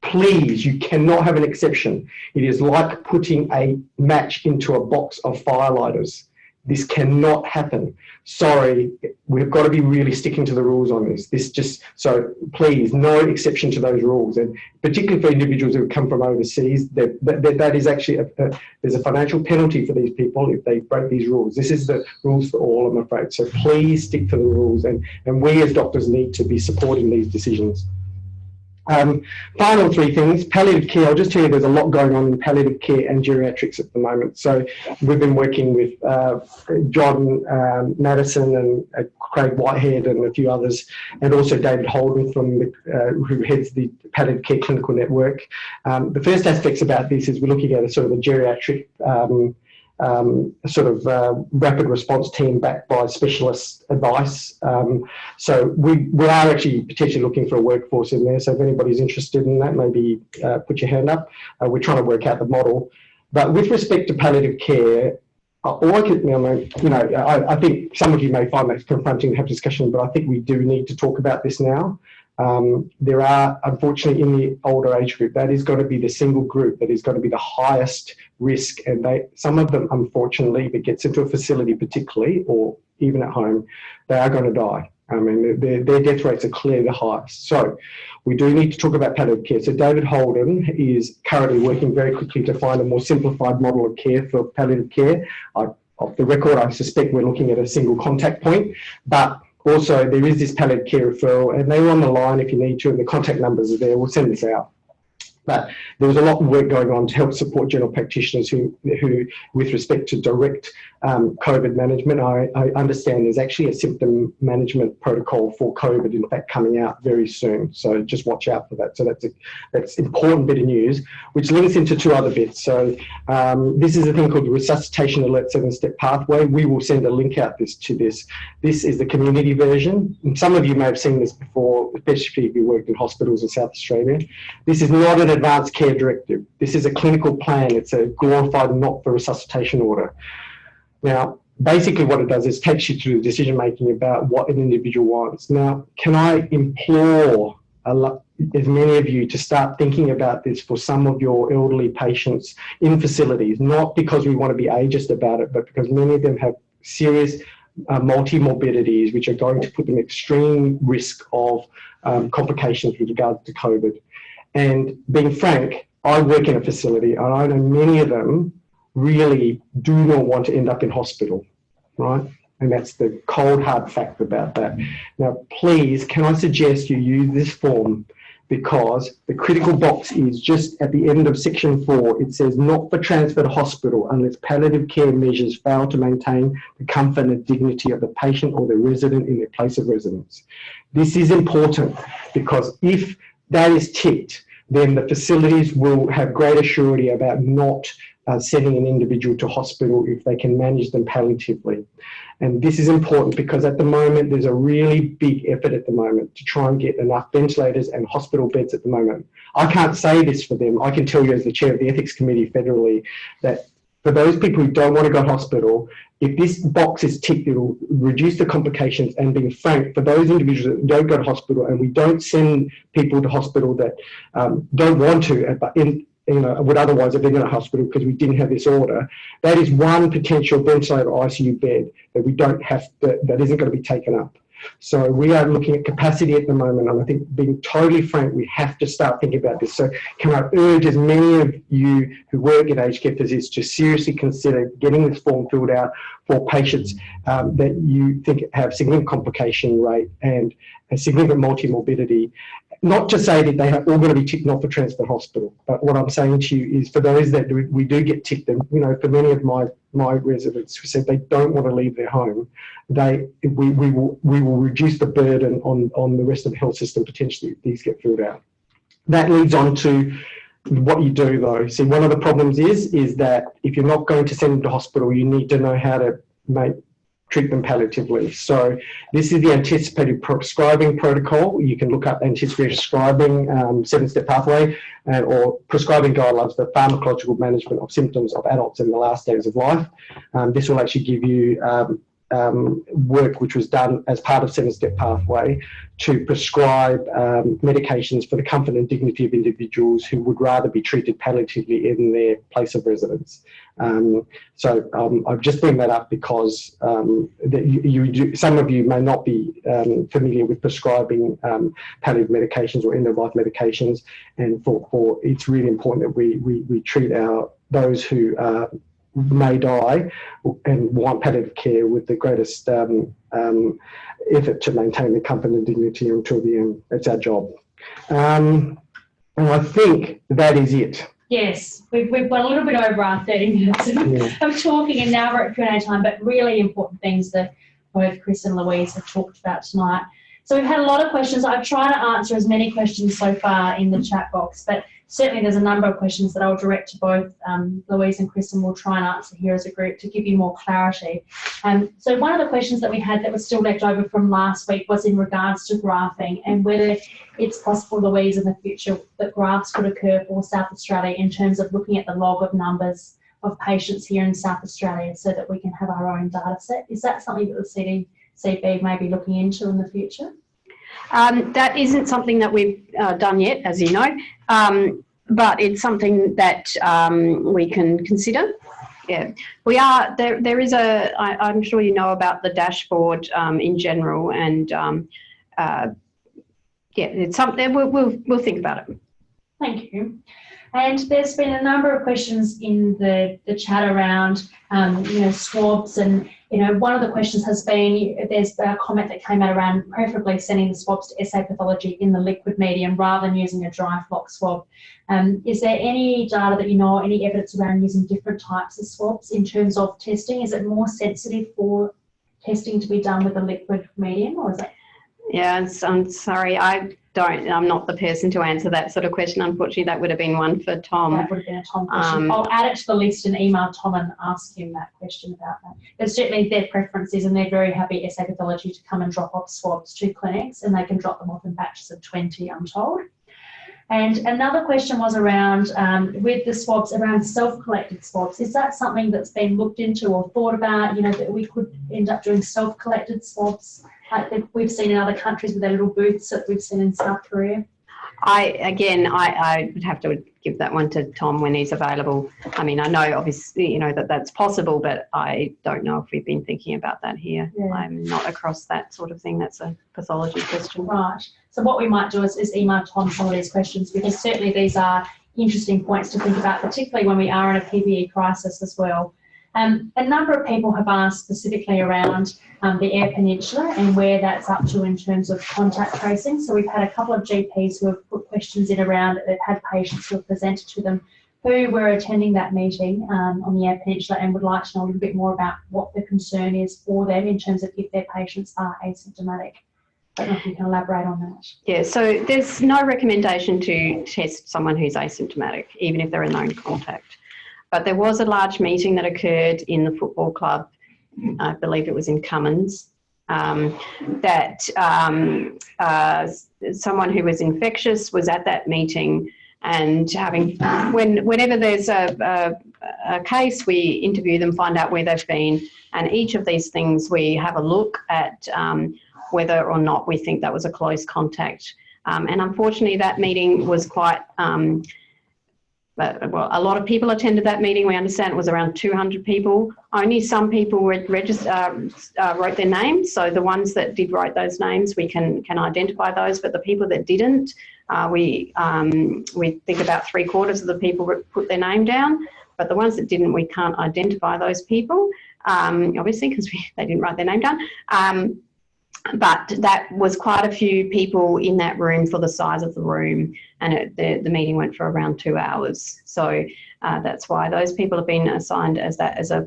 S3: Please, you cannot have an exception. It is like putting a match into a box of firelighters. This cannot happen. Sorry, we've got to be really sticking to the rules on this. So please, no exception to those rules. And particularly for individuals who come from overseas, that is actually, there's a financial penalty for these people if they break these rules. This is the rules for all, I'm afraid. So please stick to the rules. And we as doctors need to be supporting these decisions. Final three things, palliative care. I'll just tell you there's a lot going on in palliative care and geriatrics at the moment. So we've been working with John Madison and Craig Whitehead and a few others, and also David Holden from who heads the palliative care clinical network. The first aspects about this is we're looking at a sort of a geriatric rapid response team backed by specialist advice. So we are actually potentially looking for a workforce in there. So if anybody's interested in that, maybe put your hand up. We're trying to work out the model. But with respect to palliative care, I think some of you may find that confronting to have discussion, but I think we do need to talk about this now. There are, unfortunately, in the older age group, that is going to be the single group that is going to be the highest risk. And some of them, unfortunately, if it gets into a facility particularly, or even at home, they are going to die. I mean, their death rates are clearly the highest. So we do need to talk about palliative care. So David Holden is currently working very quickly to find a more simplified model of care for palliative care. Off the record, I suspect we're looking at a single contact point, but also, there is this palliative care referral, and they're on the line if you need to, and the contact numbers are there. We'll send this out. But there was a lot of work going on to help support general practitioners who with respect to direct COVID management. I understand there's actually a symptom management protocol for COVID, in fact, coming out very soon. So just watch out for that. So that's important bit of news, which links into two other bits. So this is a thing called the Resuscitation Alert 7-Step Pathway. We will send a link out to this. This is the community version. And some of you may have seen this before, especially if you worked in hospitals in South Australia. This is not an advanced care directive. This is a clinical plan. It's a glorified not for resuscitation order. Now, basically what it does is takes you through the decision making about what an individual wants. Now, can I implore as many of you to start thinking about this for some of your elderly patients in facilities, not because we want to be ageist about it, but because many of them have serious multi-morbidities, which are going to put them at extreme risk of complications with regard to COVID. And being frank, I work in a facility and I know many of them really do not want to end up in hospital, right? And that's the cold, hard fact about that. Now, please, can I suggest you use this form, because the critical box is just at the end of section 4. It says not for transfer to hospital unless palliative care measures fail to maintain the comfort and dignity of the patient or the resident in their place of residence. This is important because if that is ticked, then the facilities will have greater surety about not sending an individual to hospital if they can manage them palliatively. And this is important because at the moment, there's a really big effort at the moment to try and get enough ventilators and hospital beds at the moment. I can't say this for them. I can tell you as the chair of the ethics committee federally that for those people who don't want to go to hospital, if this box is ticked, it will reduce the complications. And being frank, for those individuals that don't go to hospital, and we don't send people to hospital that don't want to, but would otherwise have been in a hospital because we didn't have this order, that is one potential ventilator ICU bed that we don't have, that isn't going to be taken up. So we are looking at capacity at the moment, and I think, being totally frank, we have to start thinking about this. So can I urge as many of you who work in aged care facilities to seriously consider getting this form filled out for patients that you think have significant complication rate and a significant multi-morbidity. Not to say that they are all going to be ticked off for transfer to hospital, but what I'm saying to you is, for those that we do get ticked, and for many of my residents who said they don't want to leave their home, we will reduce the burden on the rest of the health system potentially if these get filled out. That leads on to what you do though. See, one of the problems is that if you're not going to send them to hospital, you need to know how to treat them palliatively. So this is the anticipated prescribing protocol. You can look up anticipated prescribing 7-step pathway or prescribing guidelines for pharmacological management of symptoms of adults in the last days of life. This will actually give you work which was done as part of 7-step pathway to prescribe medications for the comfort and dignity of individuals who would rather be treated palliatively in their place of residence. I've just bring that up because some of you may not be familiar with prescribing palliative medications or end-of-life medications, and it's really important that we treat those who may die and want palliative care with the greatest effort to maintain their comfort and dignity until the end. That's our job. And I think that is it.
S1: Yes, we've got a little bit over our 30 minutes of talking, and now we're at Q&A time, but really important things that both Chris and Louise have talked about tonight. So we've had a lot of questions. I've tried to answer as many questions so far in the chat box, but certainly there's a number of questions that I'll direct to both Louise and Chris, and we'll try and answer here as a group to give you more clarity. So one of the questions that we had that was still left over from last week was in regards to grafting, and whether it's possible, Louise, in the future that grafts could occur for South Australia in terms of looking at the log of numbers of patients here in South Australia so that we can have our own data set. Is that something that the CB may be looking into in the future?
S2: That isn't something that we've done yet, as you know, but it's something that we can consider. Yeah, we are. There is I'm sure you know about the dashboard in general, and it's something we'll think about it.
S1: Thank you. And there's been a number of questions in the chat around, swabs, and one of the questions has been, there's a comment that came out around preferably sending the swabs to SA Pathology in the liquid medium rather than using a dry flock swab. Is there any data that any evidence around using different types of swabs in terms of testing? Is it more sensitive for testing to be done with a liquid medium, or is it?
S2: Yeah, I'm sorry, I'm not the person to answer that sort of question. Unfortunately, that would have been one for Tom.
S1: That would have been a Tom question. I'll add it to the list and email Tom and ask him that question about that. But certainly their preferences, and they're very happy, SA Pathology, to come and drop off swabs to clinics, and they can drop them off in batches of 20, I'm told. And another question was around, with the swabs, around self-collected swabs. Is that something that's been looked into or thought about, that we could end up doing self-collected swabs like we've seen in other countries with their little booths that we've seen in South Korea?
S2: I would have to give that one to Tom when he's available. I mean, I know obviously, that's possible, but I don't know if we've been thinking about that here. Yeah. I'm not across that sort of thing. That's a pathology question.
S1: Right. So what we might do is email Tom some of these questions, because certainly these are interesting points to think about, particularly when we are in a PPE crisis as well. A number of people have asked specifically around the Eyre Peninsula and where that's up to in terms of contact tracing. So we've had a couple of GPs who have put questions in around it. They've had patients who have presented to them who were attending that meeting on the Eyre Peninsula and would like to know a little bit more about what the concern is for them in terms of if their patients are asymptomatic. I don't know if you can elaborate on that.
S2: Yeah, so there's no recommendation to test someone who's asymptomatic, even if they're a known contact. But there was a large meeting that occurred in the football club, I believe it was in Cummins, that someone who was infectious was at that meeting and whenever there's a case, we interview them, find out where they've been, and each of these things we have a look at whether or not we think that was a close contact. And unfortunately, that meeting was quite, well, a lot of people attended that meeting. We understand it was around 200 people. Only some people wrote their names. So the ones that did write those names, we can identify those. But the people that didn't, we think about 3/4 of the people put their name down. But the ones that didn't, we can't identify those people, obviously, because they didn't write their name down. But that was quite a few people in that room for the size of the room, and the meeting went for around 2 hours. So that's why those people have been assigned as a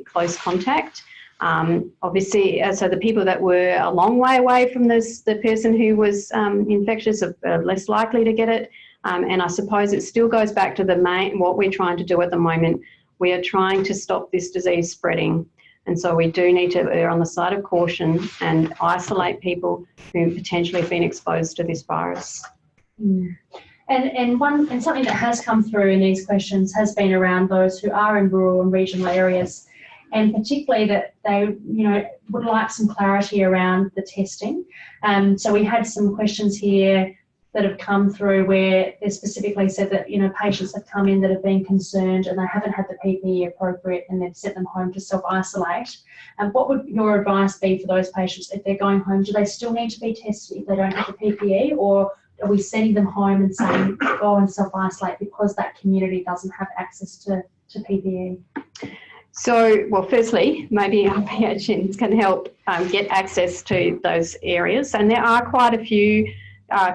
S2: close contact. Obviously, so the people that were a long way away from the person who was infectious are less likely to get it. And I suppose it still goes back to what we're trying to do at the moment. We are trying to stop this disease spreading. And so we do need to err on the side of caution and isolate people who potentially have been exposed to this virus.
S1: Mm. And something that has come through in these questions has been around those who are in rural and regional areas, and particularly that they, would like some clarity around the testing. So we had some questions here that have come through where they specifically said that, patients have come in that have been concerned and they haven't had the PPE appropriate and they've sent them home to self-isolate. And what would your advice be for those patients if they're going home? Do they still need to be tested if they don't have the PPE, or are we sending them home and saying, go and self-isolate because that community doesn't have access to PPE?
S2: So, well, firstly, maybe our PHNs can help get access to those areas. And there are quite a few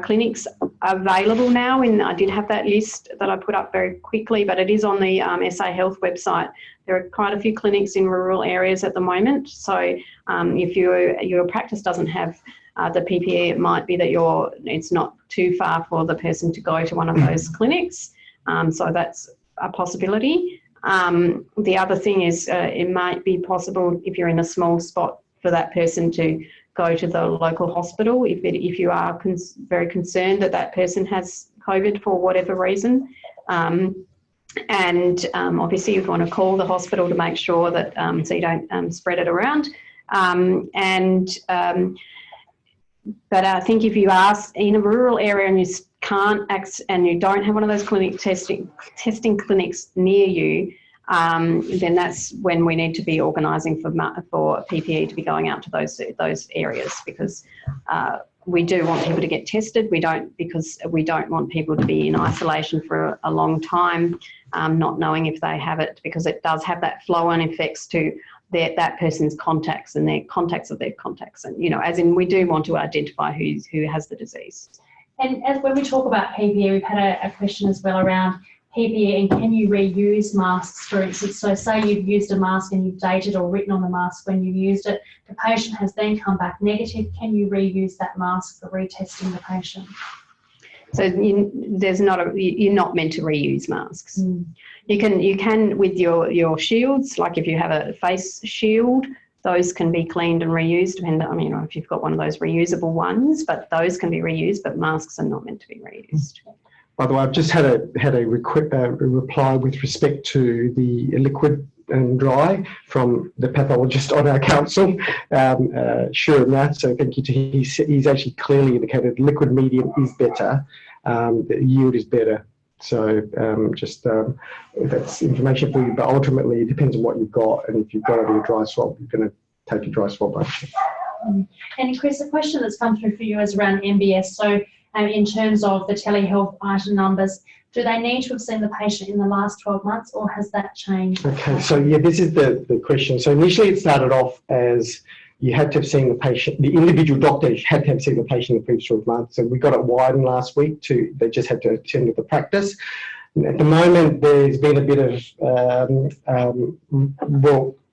S2: clinics available now, and I did have that list that I put up very quickly, but it is on the SA Health website. There are quite a few clinics in rural areas at the moment. So if your practice doesn't have the PPE, it might be that it's not too far for the person to go to one of those clinics. So that's a possibility. The other thing is it might be possible if you're in a small spot for that person to go to the local hospital if you are very concerned that person has COVID for whatever reason. Obviously you'd want to call the hospital to make sure that so you don't spread it around. But I think if you are in a rural area and you can't and you don't have one of those testing clinics near you, then that's when we need to be organising for PPE to be going out to those areas, because we do want people to get tested. Because we don't want people to be in isolation for a long time, not knowing if they have it, because it does have that flow-on effects to that person's contacts and their contacts of their contacts, and as in we do want to identify who has the disease.
S1: And as when we talk about PPE, we've had a question as well around PPE and can you reuse masks, for instance. So say you've used a mask and you've dated or written on the mask when you used it, the patient has then come back negative. Can you reuse that mask for retesting the patient?
S2: So you're not meant to reuse masks. Mm. You can with your shields, like if you have a face shield, those can be cleaned and reused, depending on, if you've got one of those reusable ones, but those can be reused, but masks are not meant to be reused.
S3: By the way, I've just had a reply with respect to the liquid and dry from the pathologist on our council, sure in that. So thank you to him. He's actually clearly indicated liquid medium is better, the yield is better. So that's information for you, but ultimately it depends on what you've got, and if you've got a dry swab, you're going to take a dry swab.
S1: And Chris, the question that's come through for you is around MBS. So in terms of the telehealth item numbers, do they need to have seen the patient in the last 12 months, or has that changed? Okay,
S3: so yeah, this is the question. So initially it started off as you had to have seen the patient, the individual doctor had to have seen the patient in the previous 12 months. So we got it widened last week to, they just had to attend to the practice. And at the moment, there's been a bit of,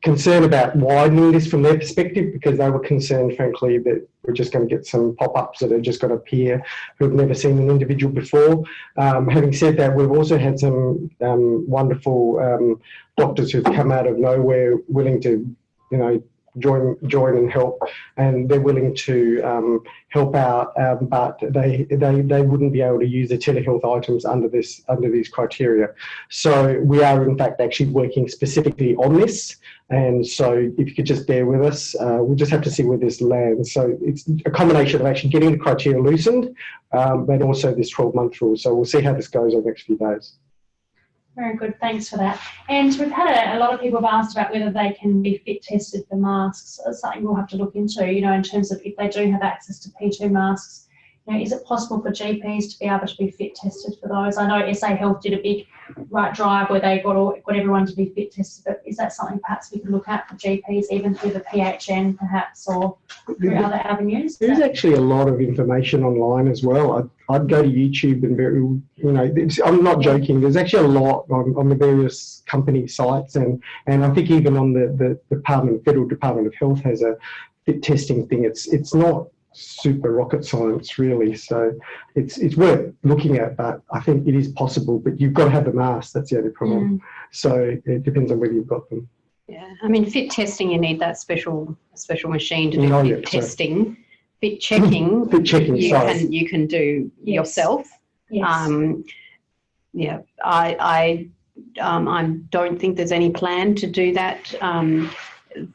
S3: concern about widening this from their perspective, because they were concerned, frankly, that we're just going to get some pop-ups that are just going to appear who have never seen an individual before. Having said that, we've also had some wonderful doctors who've come out of nowhere willing to, join and help, and they're willing to help out, but they wouldn't be able to use the telehealth items under these criteria. So we are in fact actually working specifically on this, and so if you could just bear with us, we'll just have to see where this lands. So it's a combination of actually getting the criteria loosened, but also this 12-month rule. So we'll see how this goes over the next few days.
S1: Very good, thanks for that. And we've had a lot of people have asked about whether they can be fit tested for masks. It's something we'll have to look into, in terms of if they do have access to P2 masks. Is it possible for GPs to be able to be fit tested for those? I know SA Health did a big drive where they got everyone to be fit tested, but is that something perhaps we could look at for GPs, even through the PHN perhaps, or through other avenues?
S3: There's actually a lot of information online as well. I'd go to YouTube and I'm not joking. There's actually a lot on the various company sites, and I think even on the Federal Department of Health has a fit testing thing. It's not super rocket science really, so it's worth looking at, but I think it is possible, but you've got to have the mask. That's the only problem. So it depends on whether you've got them.
S2: Yeah, I mean, fit testing, you need that special machine to do fit testing. Fit checking, you can do yourself.
S1: Yes.
S2: I don't think there's any plan to do that.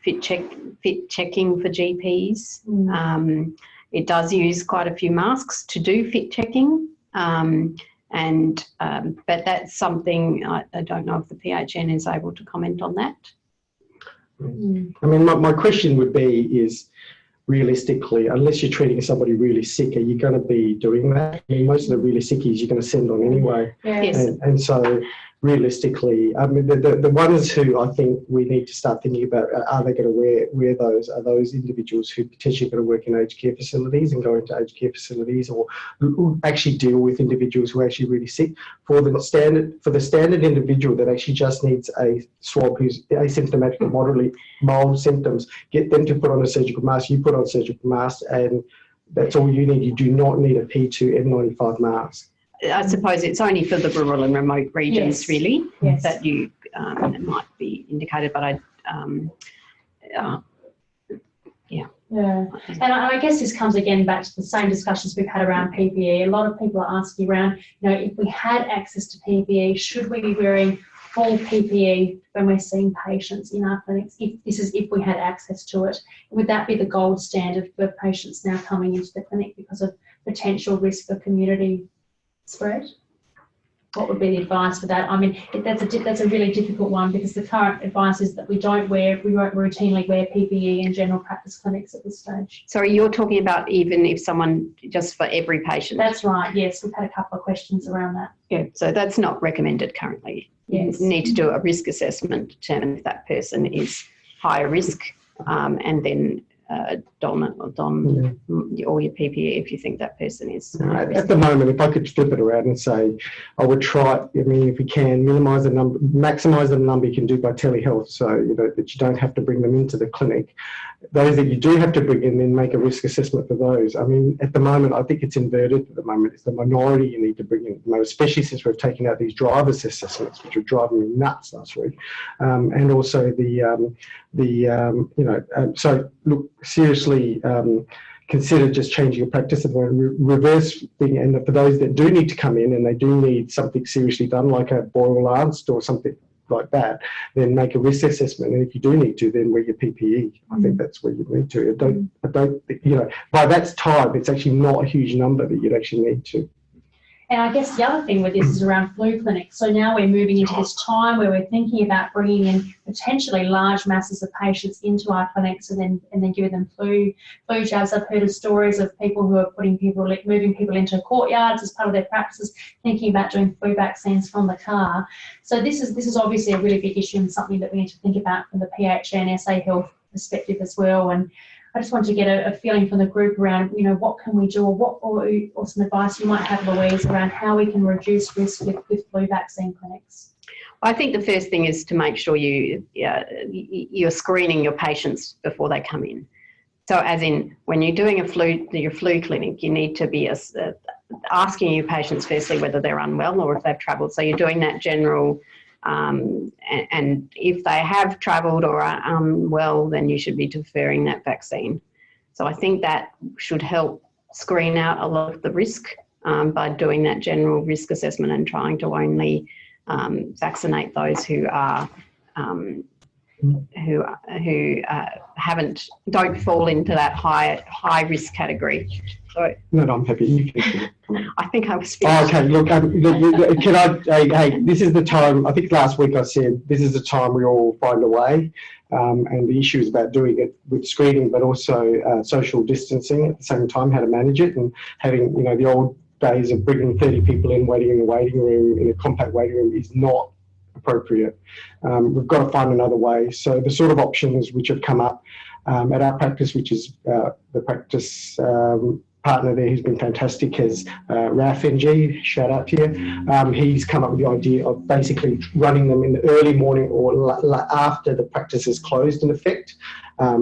S2: Fit checking for GPs. It does use quite a few masks to do fit checking, but that's something I don't know if the PHN is able to comment on that.
S3: I mean, my question would be is, realistically, unless you're treating somebody really sick, are you going to be doing that? I mean, most of the really sickies you're going to send on anyway.
S1: Yes.
S3: And so realistically, I mean, the ones who I think we need to start thinking about, are they going to wear those? Are those individuals who potentially going to work in aged care facilities and go into aged care facilities, or who actually deal with individuals who are actually really sick? For the standard individual that actually just needs a swab, who's asymptomatic or moderately mild symptoms, get them to put on a surgical mask. You put on a surgical mask, and that's all you need. You do not need a P2 N95 mask.
S2: I suppose it's only for the rural and remote regions, really, that you it might be indicated. But
S1: Yeah, and I guess this comes again back to the same discussions we've had around PPE. A lot of people are asking around, if we had access to PPE, should we be wearing full PPE when we're seeing patients in our clinics? If we had access to it, would that be the gold standard for patients now coming into the clinic because of potential risk for community spread? What would be the advice for that? I mean, that's a really difficult one, because the current advice is that we won't routinely wear PPE in general practice clinics at this stage.
S2: Sorry, you're talking about even if someone, just for every patient?
S1: That's right, yes. We've had a couple of questions around that.
S2: Yeah, so that's not recommended currently.
S1: Yes.
S2: You need to do a risk assessment, determine if that person is higher risk, and then don all your PPE if you think that person is.
S3: At the moment, if I could flip it around and say, I would try, if we can, maximise the number you can do by telehealth, so that you don't have to bring them into the clinic. Those that you do have to bring in, then make a risk assessment for those. I mean, at the moment, I think it's inverted at the moment. It's the minority you need to bring in, especially since we've taken out these driver's assessments, which were driving me nuts last week. And also so look, seriously, consider just changing your practice and reverse thing. And for those that do need to come in and they do need something seriously done, like a boil lance or something like that, then make a risk assessment. And if you do need to, then wear your PPE. I think that's where you need to. I don't, by that time, it's actually not a huge number that you'd actually need to.
S1: And I guess the other thing with this is around flu clinics. So now we're moving into this time where we're thinking about bringing in potentially large masses of patients into our clinics and then giving them flu jabs. I've heard of stories of people who are moving people into courtyards as part of their practices, thinking about doing flu vaccines from the car. So this is obviously a really big issue and something that we need to think about from the PHN SA Health perspective as well. And I just want to get a feeling from the group around, what can we do, or some advice you might have, Louise, around how we can reduce risk with flu vaccine clinics.
S2: I think the first thing is to make sure you're screening your patients before they come in. So as in, when you're doing your flu clinic, you need to be asking your patients firstly whether they're unwell or if they've travelled. So you're doing that general And if they have travelled or are unwell, then you should be deferring that vaccine. So I think that should help screen out a lot of the risk by doing that general risk assessment and trying to only vaccinate those who are don't fall into that high risk category. So
S3: No, I'm happy. You can.
S2: I think I was.
S3: Oh, okay, look, can hey, this is the time, I think last week I said, this is the time we all find a way. And the issue is about doing it with screening, but also social distancing at the same time, how to manage it, and having, the old days of bringing 30 people in, waiting in the waiting room, in a compact waiting room, is not appropriate. We've got to find another way. So the sort of options which have come up at our practice, which is the practice partner there who's been fantastic, is RACGP, shout out to you. He's come up with the idea of basically running them in the early morning or after the practice is closed, in effect.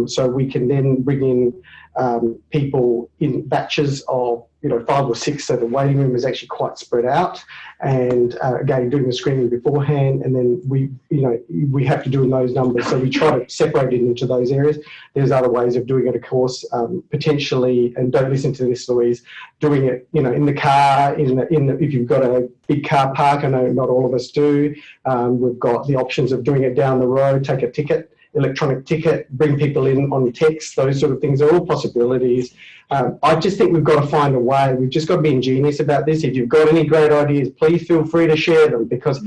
S3: So we can then bring in people in batches of 5 or 6, so the waiting room is actually quite spread out, and again doing the screening beforehand, and then we have to do in those numbers, so we try to separate it into those areas. There's other ways of doing it, of course, potentially, and don't listen to this, Louise, doing it in the car, if you've got a big car park. I know not all of us do. We've got the options of doing it down the road, take a ticket, electronic ticket, bring people in on text. Those sort of things are all possibilities. I just think we've got to find a way. We've just got to be ingenious about this. If you've got any great ideas, please feel free to share them, because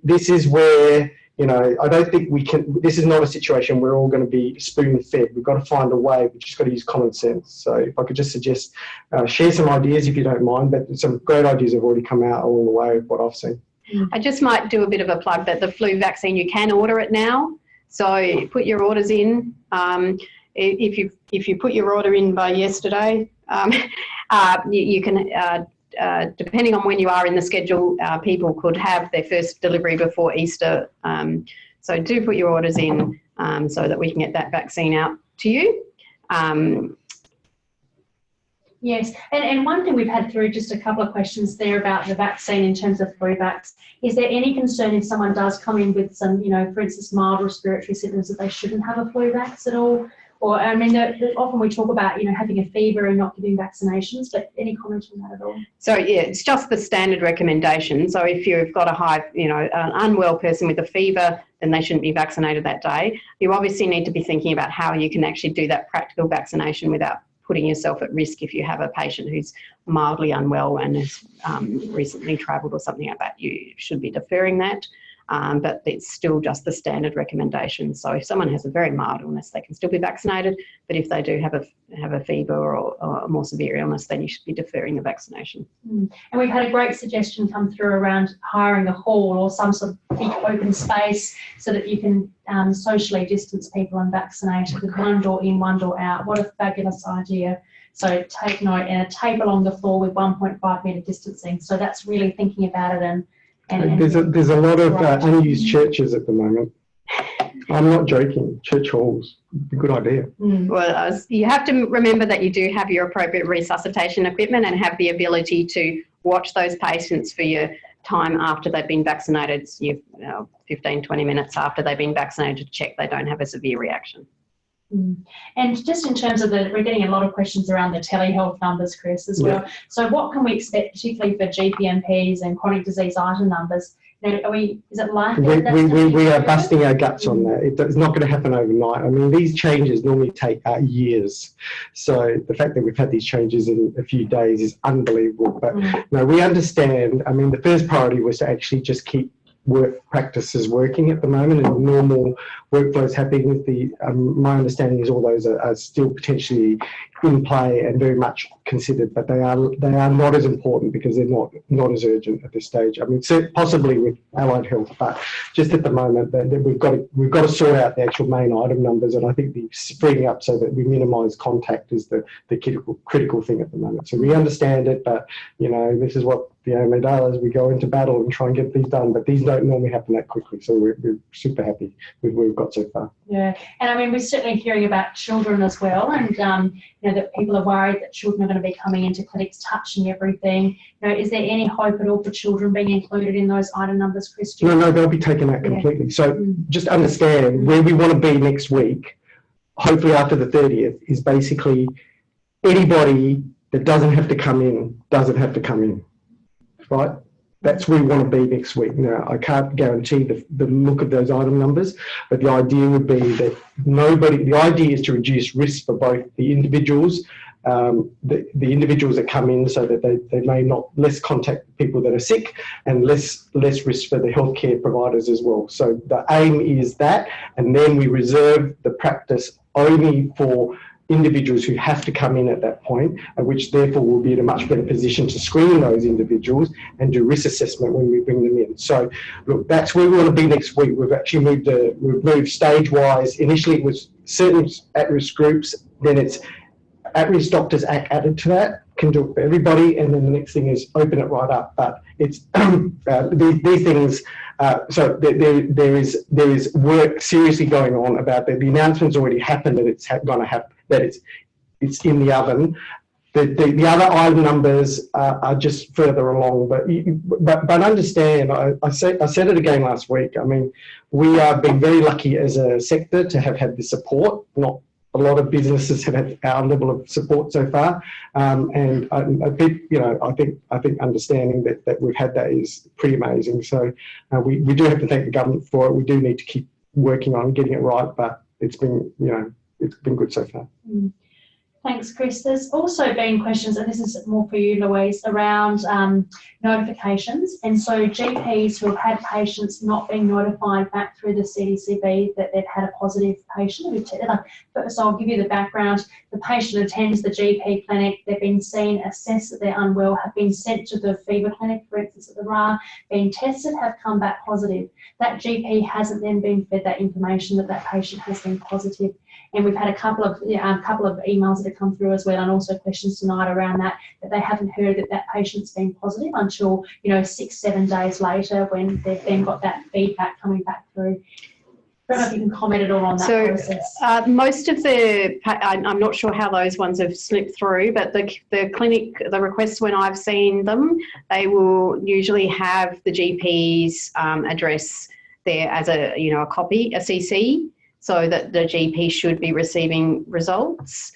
S3: this is where, I don't think we can, this is not a situation we're all going to be spoon-fed. We've got to find a way. We've just got to use common sense. So if I could just suggest, share some ideas if you don't mind, but some great ideas have already come out along the way of what I've seen.
S2: I just might do a bit of a plug that the flu vaccine, you can order it now. So put your orders in. If you put your order in by yesterday, you can, depending on when you are in the schedule, people could have their first delivery before Easter. So do put your orders in so that we can get that vaccine out to you.
S1: Yes, and one thing we've had through, just a couple of questions there about the vaccine in terms of flu vax. Is there any concern if someone does come in with some, for instance, mild respiratory symptoms, that they shouldn't have a flu vax at all? Or, often we talk about, having a fever and not giving vaccinations, but any comment on that at all?
S2: So, yeah, it's just the standard recommendation. So if you've got a high, an unwell person with a fever, then they shouldn't be vaccinated that day. You obviously need to be thinking about how you can actually do that practical vaccination without putting yourself at risk. If you have a patient who's mildly unwell and has recently travelled or something like that, you should be deferring that. But it's still just the standard recommendation. So if someone has a very mild illness, they can still be vaccinated. But if they do have a fever or a more severe illness, then you should be deferring the vaccination.
S1: And we've had a great suggestion come through around hiring a hall or some sort of big open space so that you can socially distance people and vaccinate with one door in, one door out. What a fabulous idea. So take note, and a tape along the floor with 1.5 metre distancing. So that's really thinking about it. And
S3: there's a lot of unused churches at the moment. I'm not joking. Church halls, a good idea.
S2: Well, you have to remember that you do have your appropriate resuscitation equipment and have the ability to watch those patients for your time after they've been vaccinated. So 15, 20 minutes after they've been vaccinated to check they don't have a severe reaction.
S1: And just in terms of we're getting a lot of questions around the telehealth numbers, Chris, as well. So what can we expect, particularly for GPMPs and chronic disease item numbers? Is it likely?
S3: We are busting our guts on that. It's not going to happen overnight. I mean, these changes normally take years. So the fact that we've had these changes in a few days is unbelievable. But no, we understand. I mean, the first priority was to actually just keep work practices working at the moment and normal workflows happening. With my understanding is all those are still potentially in play and very much considered, but they are not as important because they're not as urgent at this stage. I mean, possibly with allied health, but just at the moment that we've got to sort out the actual main item numbers, and I think the spreading up so that we minimise contact is the critical thing at the moment. So we understand it, but this is what as we go into battle and try and get these done. But these don't normally happen that quickly, so we're super happy with where we've got so far.
S1: Yeah, and I mean, we're certainly hearing about children as well, and that people are worried that children are going to be coming into clinics touching everything. Is there any hope at all for children being included in those item numbers, Christian?
S3: No, they'll be taken out completely. So just understand where we want to be next week, hopefully after the 30th, is basically anybody that doesn't have to come in, right? That's where we want to be next week. Now, I can't guarantee the look of those item numbers, but the idea would be that the idea is to reduce risk for both the individuals, the individuals that come in, so that they may not less contact people that are sick, and less risk for the healthcare providers as well. So the aim is that, and then we reserve the practice only for individuals who have to come in at that point, which therefore will be in a much better position to screen those individuals and do risk assessment when we bring them in. So look, that's where we want to be next week. We've actually moved stage-wise. Initially it was certain at-risk groups, then it's at-risk doctors added to that, can do it for everybody, and then the next thing is open it right up. But it's these things. So there is work seriously going on about that. The announcement's already happened that it's going to happen, that it's in the oven. The other item numbers are just further along. But understand, I said it again last week. I mean, we have been very lucky as a sector to have had the support. Not a lot of businesses have had our level of support so far, and I think understanding that we've had that is pretty amazing. So we do have to thank the government for it. We do need to keep working on getting it right, but it's been good so far.
S1: Thanks, Chris. There's also been questions, and this is more for you, Louise, around notifications. And so GPs who have had patients not being notified back through the CDCB that they've had a positive patient. So I'll give you the background. The patient attends the GP clinic, they've been seen, assessed that they're unwell, have been sent to the fever clinic, for instance, at the RA, been tested, have come back positive. That GP hasn't then been fed that information that patient has been positive. And we've had a couple of emails that have come through as well, and also questions tonight around that they haven't heard that patient's been positive until 6-7 days later, when they've then got that feedback coming back through. I don't know if you can comment at all on that process.
S2: Most of I'm not sure how those ones have slipped through, but the clinic, the requests when I've seen them, they will usually have the GP's address there as a copy, a CC, so that the GP should be receiving results.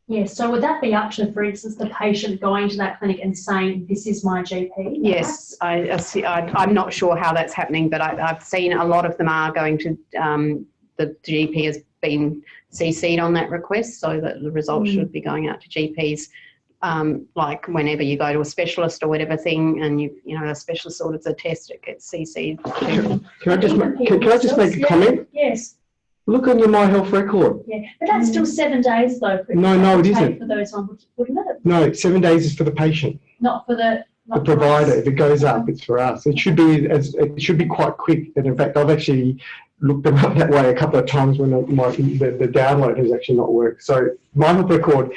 S1: Yes, so would that be up to, for instance, the patient going to that clinic and saying, this is my GP?
S2: Yes, I'm not sure how that's happening, but I've seen a lot of them are going to, the GP has been CC'd on that request, so that the results should be going out to GPs. Like whenever you go to a specialist or whatever thing, and a specialist orders a test, it gets CC'd.
S3: Can I just make a comment?
S1: Yes.
S3: Look on your My Health record.
S1: Yeah, but that's still 7 days though.
S3: No, it isn't.
S1: For those ones, wouldn't it?
S3: No, 7 days is for the patient.
S1: Not for the
S3: provider. If it goes up, it's for us. It should be quite quick. And in fact, I've actually looked them up that way a couple of times when the download has actually not worked. So My Health record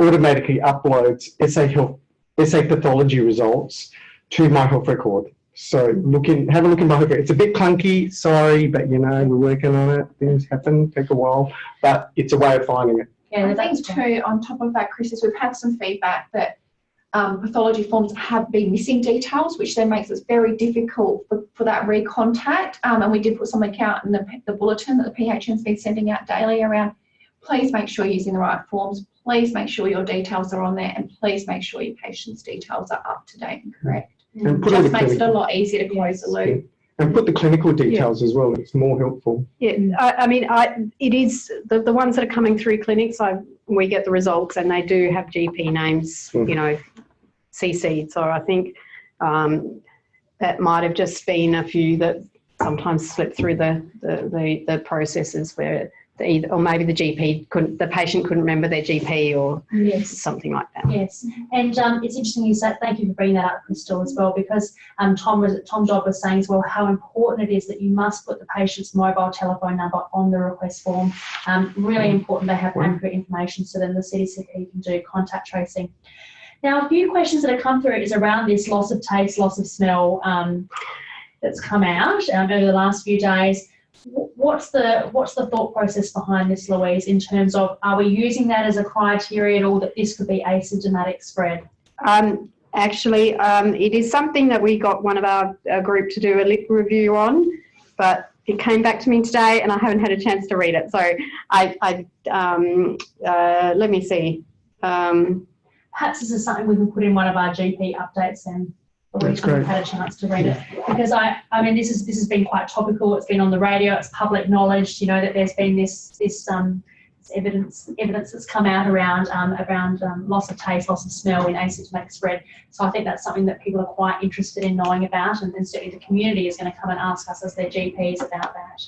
S3: automatically uploads SA pathology results to My Health record. So have a look in My Health record. It's a bit clunky, sorry, but we're working on it. Things happen, take a while, but it's a way of finding it.
S4: Yeah, I think too, on top of that, Chris, is we've had some feedback that pathology forms have been missing details, which then makes it very difficult for that recontact. And we did put something out in the bulletin that the PHN's been sending out daily around, please make sure you're using the right forms, please make sure your details are on there, and please make sure your patient's details are up to date and correct.
S3: And
S4: It just makes it a lot easier to close the loop.
S3: Yeah. And put the clinical details as well. It's more helpful.
S2: Yeah, it is the ones that are coming through clinics. We get the results, and they do have GP names, CC'd. So I think that might have just been a few that sometimes slip through the processes where or maybe the patient couldn't remember their GP or something like that.
S1: Yes, and it's interesting you say, thank you for bringing that up, Crystal, as well, because Tom Dodd was saying as well how important it is that you must put the patient's mobile telephone number on the request form. Really important to have accurate information so then the CDCP can do contact tracing. Now, a few questions that have come through is around this loss of taste, loss of smell that's come out over the last few days. What's the thought process behind this, Louise, in terms of, are we using that as a criteria at all that this could be asymptomatic spread?
S2: Actually, it is something that we got one of our group to do a lit review on, but it came back to me today and I haven't had a chance to read it. So let me see.
S1: Perhaps this is something we can put in one of our GP updates then.
S3: That's great.
S1: I've had a chance to read it, because I mean this has been quite topical. It's been on the radio. It's public knowledge, you know, that there's been this evidence that's come out around loss of taste, loss of smell in asymptomatic spread. So I think that's something that people are quite interested in knowing about, and certainly the community is going to come and ask us as their GPs about that.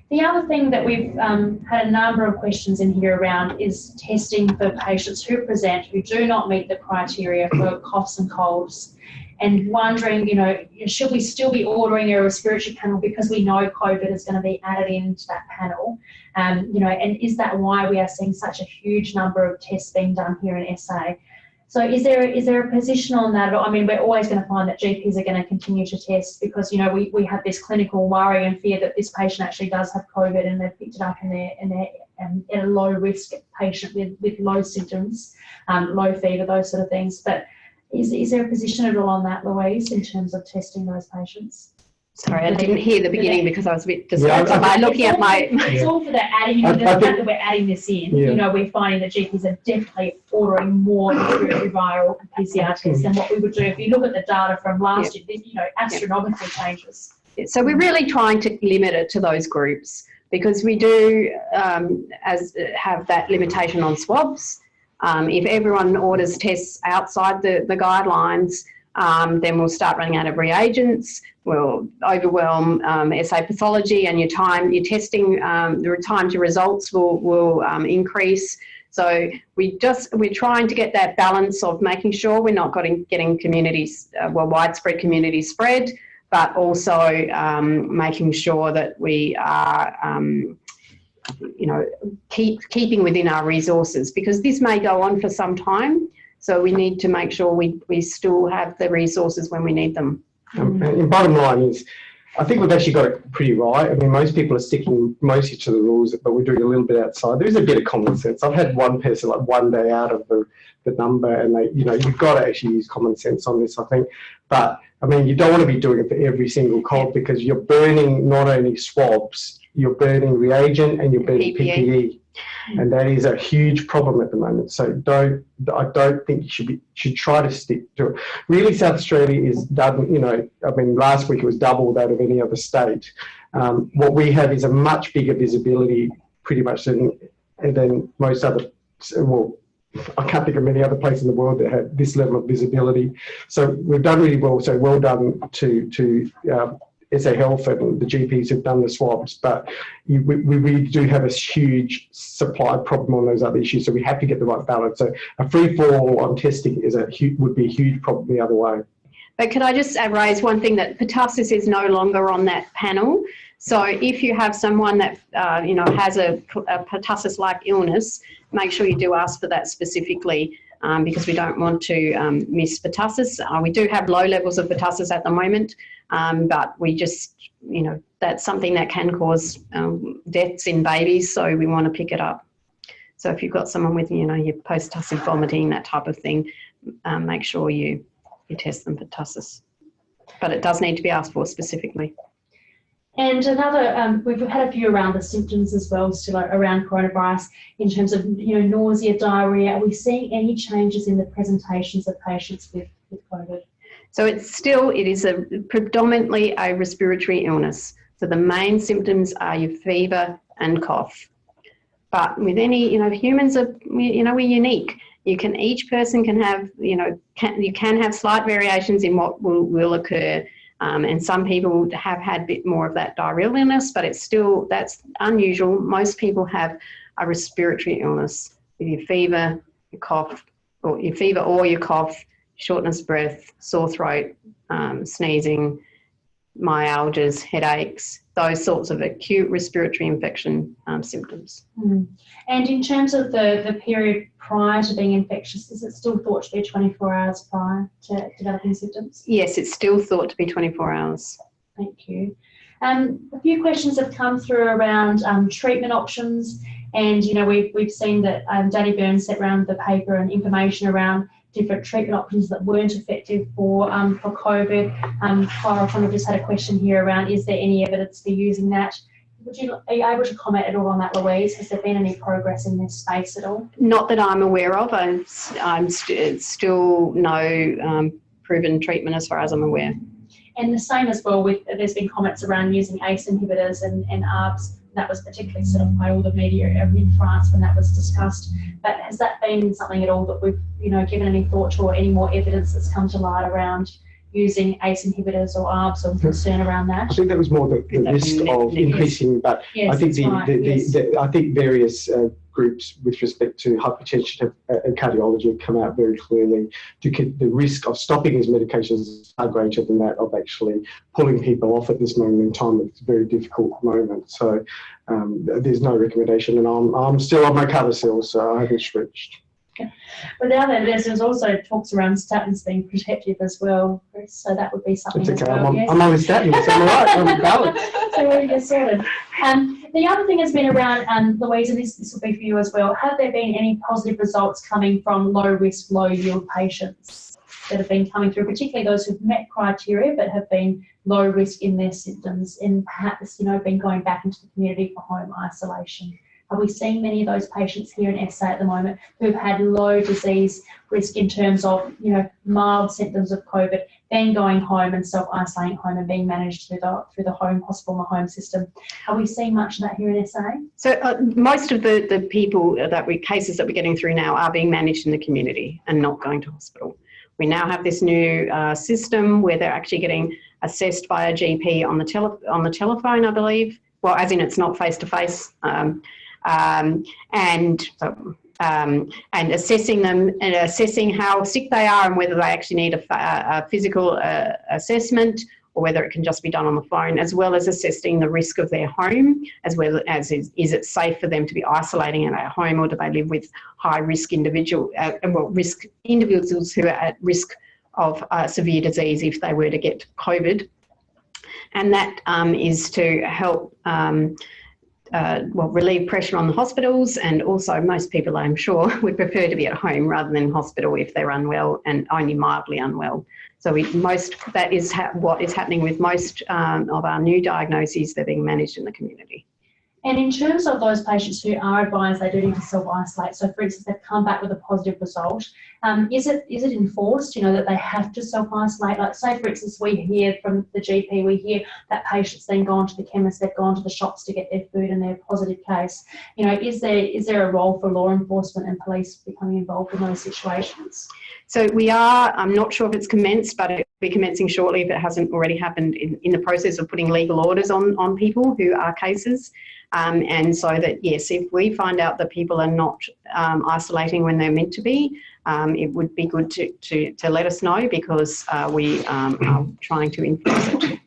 S1: The other thing that we've had a number of questions in here around is testing for patients who present who do not meet the criteria for coughs and colds, and wondering, you know, should we still be ordering a respiratory panel because we know COVID is going to be added into that panel? You know, and is that why we are seeing such a huge number of tests being done here in SA? So is there a position on that? I mean, we're always going to find that GPs are going to continue to test because, you know, we have this clinical worry and fear that this patient actually does have COVID and they've picked it up in a low risk patient with low symptoms, low fever, those sort of things. But is there a position at all on that, Louise, in terms of testing those patients?
S2: Sorry, I didn't hear the beginning because I was a bit distracted by looking at my...
S1: It's all for that adding, the fact that we're adding this in, you know, we're finding that GPs are definitely ordering more respiratory viral PCR tests than what we would do. If you look at the data from last year, you know, astronomical changes.
S2: So we're really trying to limit it to those groups because we do have that limitation on swabs. If everyone orders tests outside the guidelines, then we'll start running out of reagents. We'll overwhelm SA Pathology, and your testing, the time to results will increase. So we're trying to get that balance of making sure we're not getting communities, widespread community spread, but also making sure that we are, you know, keeping within our resources, because this may go on for some time. So we need to make sure we still have the resources when we need them.
S3: And bottom line is, I think we've actually got it pretty right. I mean, most people are sticking mostly to the rules, but we're doing a little bit outside. There is a bit of common sense. I've had one person like one day out of the number, and they, you know, you've got to actually use common sense on this, I think. But I mean, you don't want to be doing it for every single cold because you're burning not only swabs, you're burning reagent and you're burning PPE. And that is a huge problem at the moment. So I don't think you should try to stick to it. Really, South Australia is done, you know, I mean, last week it was double that of any other state. What we have is a much bigger visibility pretty much than most other, well, I can't think of many other places in the world that have this level of visibility. So we've done really well. So well done to SA Health and the GPs who've done the swabs, but we really do have a huge supply problem on those other issues, so we have to get the right balance. So a free-for-all on testing would be a huge problem the other way.
S2: But could I just raise one thing, that pertussis is no longer on that panel. So if you have someone that you know, has a pertussis-like illness, make sure you do ask for that specifically. Because we don't want to miss pertussis. We do have low levels of pertussis at the moment, but we just, you know, that's something that can cause deaths in babies, so we want to pick it up. So if you've got someone with, you know, your post-tussive vomiting, that type of thing, make sure you test them for pertussis. But it does need to be asked for specifically.
S1: And another, we've had a few around the symptoms as well, still around coronavirus, in terms of, you know, nausea, diarrhea. Are we seeing any changes in the presentations of patients with COVID? So
S2: it is predominantly a respiratory illness. So the main symptoms are your fever and cough. But with any, you know, humans are, you know, we're unique. Each person can have, you know, you can have slight variations in what will occur. And some people have had a bit more of that diarrheal illness, but that's unusual. Most people have a respiratory illness with your fever, your cough, or your cough, shortness of breath, sore throat, sneezing, myalgias, headaches, those sorts of acute respiratory infection symptoms.
S1: And in terms of the period prior to being infectious, is it still thought to be 24 hours prior to developing symptoms?
S2: Yes, it's still thought to be 24 hours.
S1: Thank you. A few questions have come through around treatment options, and we've seen that Danny Burns sent around the paper and information around different treatment options that weren't effective for COVID. Clara kind of just had a question here around, is there any evidence for using that? Are you able to comment at all on that, Louise? Has there been any progress in this space at all?
S2: Not that I'm aware of. I'm still no proven treatment as far as I'm aware.
S1: And the same as well with, there's been comments around using ACE inhibitors and ARBs. That was particularly sort of by all the media in France when that was discussed. But has that been something at all that we've, given any thought to, or any more evidence that's come to light around using ACE inhibitors or ARBs, or concern around that?
S3: I think that was more the risk of increasing, but
S1: yes,
S3: I think
S1: yes.
S3: I think various groups with respect to hypertension and cardiology have come out very clearly. The risk of stopping these medications is far greater than that of actually pulling people off at this moment in time. It's a very difficult moment. So there's no recommendation, and I'm still on my Carvacil, so I haven't switched.
S1: Without evidence, there's also talks around statins being protective as well, Chris, so that would be something
S3: It's okay.
S1: as well.
S3: I'm on the statins, so I'm all right. I'm balanced.
S1: So we're just sorted. The other thing has been around, Louise, and this will be for you as well, have there been any positive results coming from low risk, low yield patients that have been coming through, particularly those who've met criteria but have been low risk in their symptoms and perhaps, been going back into the community for home isolation? Are we seeing many of those patients here in SA at the moment who've had low disease risk in terms of, mild symptoms of COVID, then going home and self-isolating at home and being managed through the home hospital and the home system? Are we seeing much of that here in SA?
S2: So most of the people cases that we're getting through now are being managed in the community and not going to hospital. We now have this new system where they're actually getting assessed by a GP on the telephone, I believe. Well, as in it's not face-to-face. And assessing them and assessing how sick they are and whether they actually need a physical assessment or whether it can just be done on the phone, as well as assessing the risk of their home, as well as is it safe for them to be isolating in their home, or do they live with high risk individuals who are at risk of severe disease if they were to get COVID. And that is to help relieve pressure on the hospitals, and also most people, I'm sure, would prefer to be at home rather than hospital if they're unwell and only mildly unwell. So that is what is happening with most of our new diagnoses. They're being managed in the community.
S1: And in terms of those patients who are advised they do need to self-isolate, so for instance, they've come back with a positive result, is it enforced, that they have to self-isolate? Like, say, for instance, we hear from the GP, we hear that patients then gone to the chemist, they've gone to the shops to get their food and their positive case. Is there a role for law enforcement and police becoming involved in those situations?
S2: So we are, I'm not sure if it's commenced, but it'll be commencing shortly if it hasn't already happened, in the process of putting legal orders on people who are cases. And so that, yes, if we find out that people are not isolating when they're meant to be, it would be good to let us know, because we are trying to enforce it.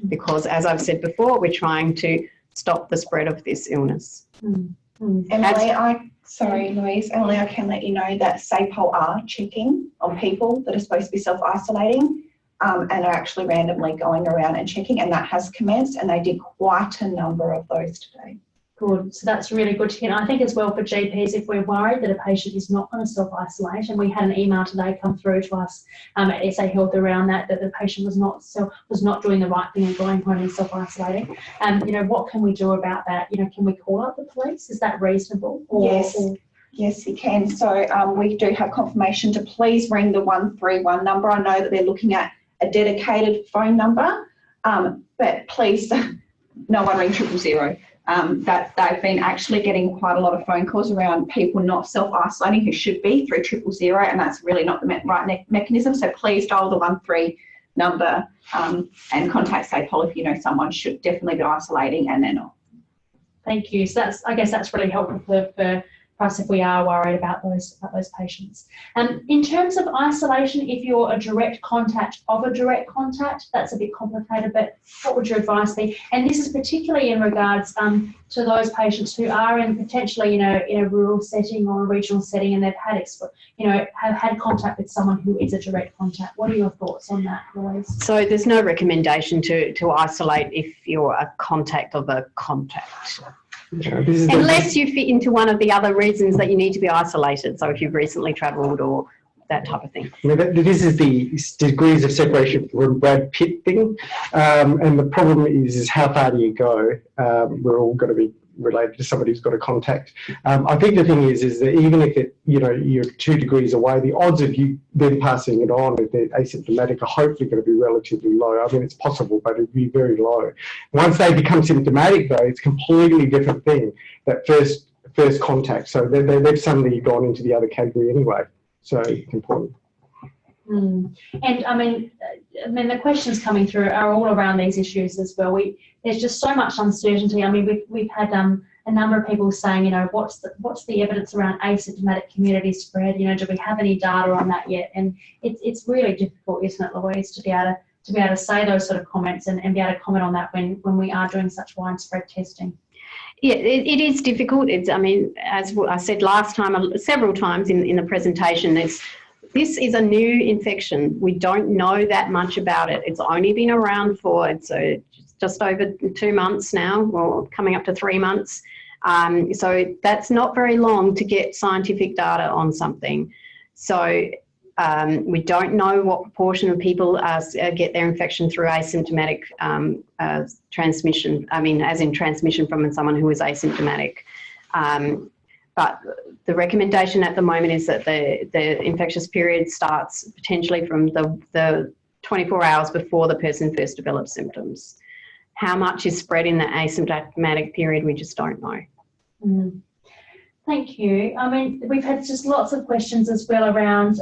S2: Because, as I've said before, we're trying to stop the spread of this illness.
S4: Emily, Louise, I can let you know that SAPOL are checking on people that are supposed to be self-isolating and are actually randomly going around and checking, and that has commenced, and they did quite a number of those today.
S1: Good. So that's really good to hear. I think as well for GPs, if we're worried that a patient is not going to self-isolate, and we had an email today come through to us at SA Health around that the patient was not doing the right thing and going home and self-isolating. What can we do about that? Can we call up the police? Is that reasonable?
S4: Yes, you can. So we do have confirmation to please ring the 131 number. I know that they're looking at a dedicated phone number, but please, no one ring 000. That they've been actually getting quite a lot of phone calls around people not self-isolating who should be through 000, and that's really not the right mechanism. So please dial the 13 number and contact SAPOL if you know someone should definitely be isolating and they're not.
S1: Thank you. So I guess that's really helpful for us if we are worried about those patients. In terms of isolation, if you're a direct contact of a direct contact, that's a bit complicated, but what would your advice be? And this is particularly in regards to those patients who are in potentially, in a rural setting or a regional setting, and they've had, have had contact with someone who is a direct contact. What are your thoughts on that, Louise?
S2: So there's no recommendation to isolate if you're a contact of a contact. Unless you fit into one of the other reasons that you need to be isolated. So if you've recently travelled or that type of thing.
S3: This is the degrees of separation from Brad Pitt thing. And the problem is how far do you go? We're all going to be related to somebody who's got a contact. I think the thing is that even if you're 2 degrees away, the odds of you then passing it on if they're asymptomatic are hopefully going to be relatively low. I mean, it's possible, but it'd be very low. Once they become symptomatic, though, it's a completely different thing. That first contact. So they've suddenly gone into the other category anyway. So it's important.
S1: And I mean, the questions coming through are all around these issues as well. There's just so much uncertainty. I mean, we've had a number of people saying, what's the evidence around asymptomatic community spread? Do we have any data on that yet? And it's really difficult, isn't it, Louise, to be able to say those sort of comments and be able to comment on that when we are doing such widespread testing.
S2: Yeah, it is difficult. As I said last time, several times in the presentation, this is a new infection. We don't know that much about it. It's only been around for just over 2 months now, or coming up to 3 months. So that's not very long to get scientific data on something. So we don't know what proportion of people get their infection through asymptomatic transmission. As in transmission from someone who is asymptomatic. But the recommendation at the moment is that the infectious period starts potentially from the 24 hours before the person first develops symptoms. How much is spread in the asymptomatic period, we just don't know.
S1: Thank you. We've had just lots of questions as well around,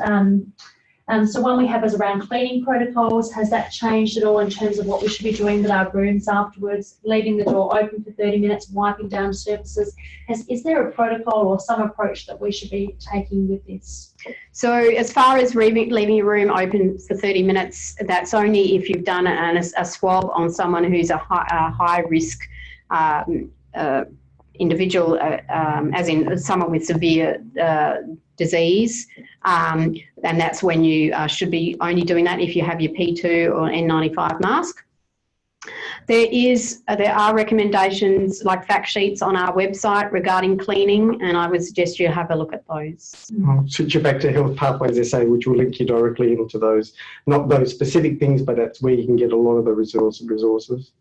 S1: so one we have is around cleaning protocols. Has that changed at all in terms of what we should be doing with our rooms afterwards, leaving the door open for 30 minutes, wiping down surfaces? Is there a protocol or some approach that we should be taking with this?
S2: So as far as leaving your room open for 30 minutes, that's only if you've done a swab on someone who's a high risk individual, as in someone with severe disease, and that's when you should be only doing that if you have your P2 or N95 mask. There are recommendations like fact sheets on our website regarding cleaning, and I would suggest you have a look at those.
S3: I'll switch you back to Health Pathways SA, which will link you directly into those, not those specific things, but that's where you can get a lot of the resources.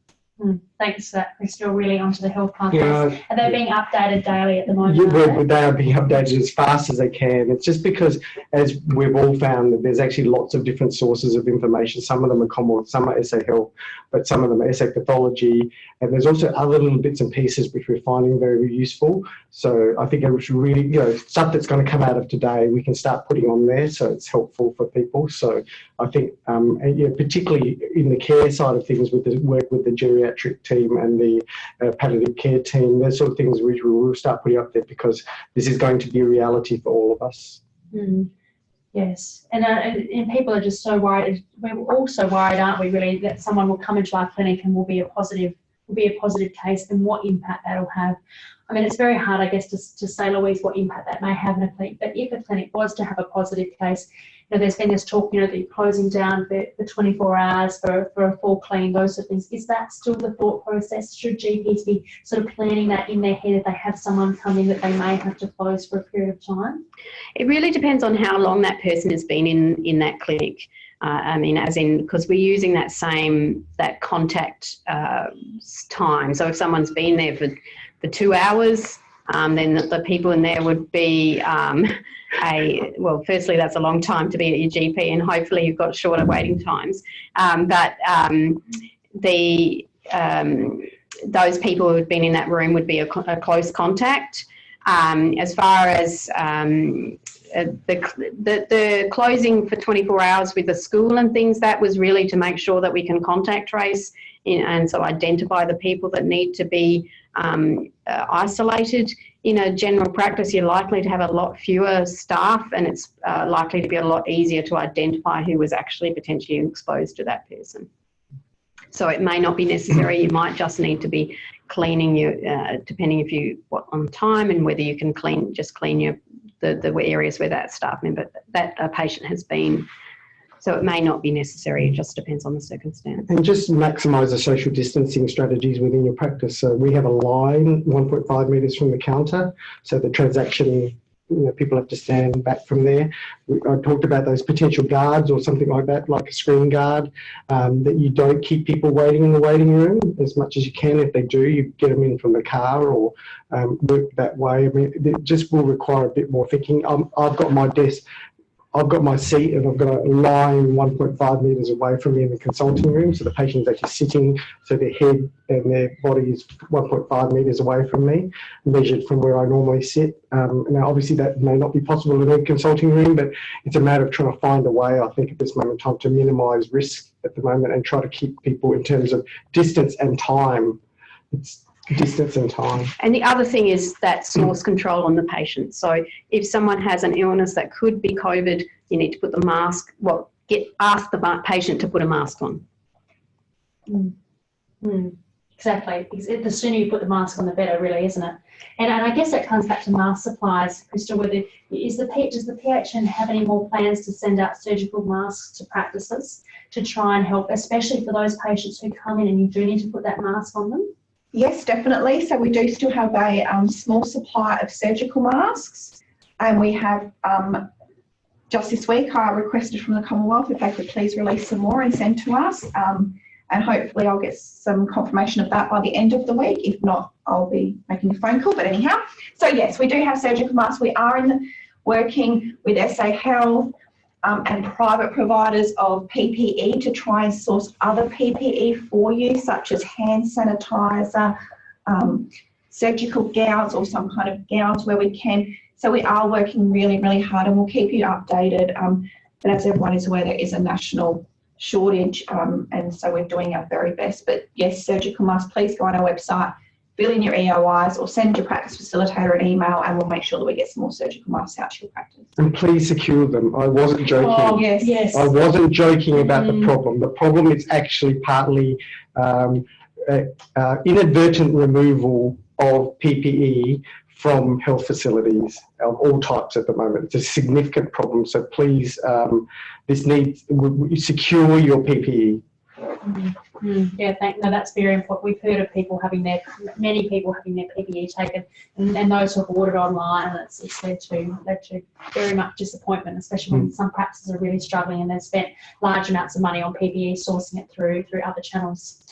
S1: Thanks for that, Crystal. Really onto the health pathways. Are they being updated daily at the moment?
S3: Yeah, they are being updated as fast as they can. It's just because, as we've all found, that there's actually lots of different sources of information. Some of them are common, some are SA Health, but some of them are SA Pathology. And there's also other little bits and pieces which we're finding very useful. So I think it should really, stuff that's going to come out of today, we can start putting on there so it's helpful for people. So I think, particularly in the care side of things, with the work with the geriatric team and the palliative care team, those sort of things which we will start putting up there because this is going to be a reality for all of us.
S1: Yes, and people are just so worried. We're all so worried, aren't we, really, that someone will come into our clinic and will be a positive case, and what impact that'll have. It's very hard, I guess, to say, Louise, what impact that may have in a clinic. But if a clinic was to have a positive case, there's been this talk, that you're closing down for 24 hours for a full clean, those sort of things. Is that still the thought process? Should GPs be sort of planning that in their head if they have someone come in that they may have to close for a period of time?
S2: It really depends on how long that person has been in that clinic. Because we're using that contact time. So if someone's been there for 2 hours, then the people in there would be firstly, that's a long time to be at your GP, and hopefully you've got shorter waiting times. Those people who have been in that room would be a close contact. As far as the closing for 24 hours with the school and things, that was really to make sure that we can contact trace and so identify the people that need to be isolated. In a general practice, you're likely to have a lot fewer staff, and it's likely to be a lot easier to identify who was actually potentially exposed to that person. So it may not be necessary. You might just need to be cleaning your, depending if you on time and whether you can clean the areas where that staff member, that patient has been. So it may not be necessary. It just depends on the circumstance. And
S3: just maximise the social distancing strategies within your practice. So we have a line 1.5 metres from the counter, so the transaction, people have to stand back from there. I talked about those potential guards or something like that, like a screen guard, that you don't keep people waiting in the waiting room as much as you can. If they do, you get them in from the car or work that way. I mean, it just will require a bit more thinking. I've got my desk, I've got my seat, and I've got a line 1.5 metres away from me in the consulting room. So the patient's actually sitting, so their head and their body is 1.5 metres away from me, measured from where I normally sit. Now, obviously, that may not be possible in a consulting room, but it's a matter of trying to find a way, I think, at this moment in time to minimise risk at the moment and try to keep people in terms of distance and time. It's distance and time.
S2: And the other thing is that source control on the patient. So if someone has an illness that could be COVID, you need to put the mask, ask the patient to put a mask on.
S1: Exactly. The sooner you put the mask on, the better, really, isn't it? And I guess that comes back to mask supplies, Crystal. Does the PHN have any more plans to send out surgical masks to practices to try and help, especially for those patients who come in and you do need to put that mask on them?
S4: Yes, definitely. So we do still have a small supply of surgical masks, and we have just this week I requested from the Commonwealth if they could please release some more and send to us, and hopefully I'll get some confirmation of that by the end of the week. If not, I'll be making a phone call, but anyhow. So yes, we do have surgical masks. We are working with SA Health and private providers of PPE to try and source other PPE for you, such as hand sanitizer, surgical gowns, or some kind of gowns where we can. So we are working really, really hard, and we'll keep you updated. But as everyone is aware, there is a national shortage, and so we're doing our very best. But yes, surgical masks, please go on our website, fill in your EOIs, or send your practice facilitator an email, and we'll make sure that we get some more surgical masks out to your practice.
S3: And please secure them. I wasn't joking.
S4: Oh, yes.
S3: I wasn't joking about the problem. The problem is actually partly inadvertent removal of PPE from health facilities of all types at the moment. It's a significant problem. So please, secure your PPE.
S1: Yeah, that's very important. We've heard of many people having their PPE taken, and those who have ordered online, and it's led to very much disappointment, especially when some practices are really struggling and they've spent large amounts of money on PPE, sourcing it through other channels.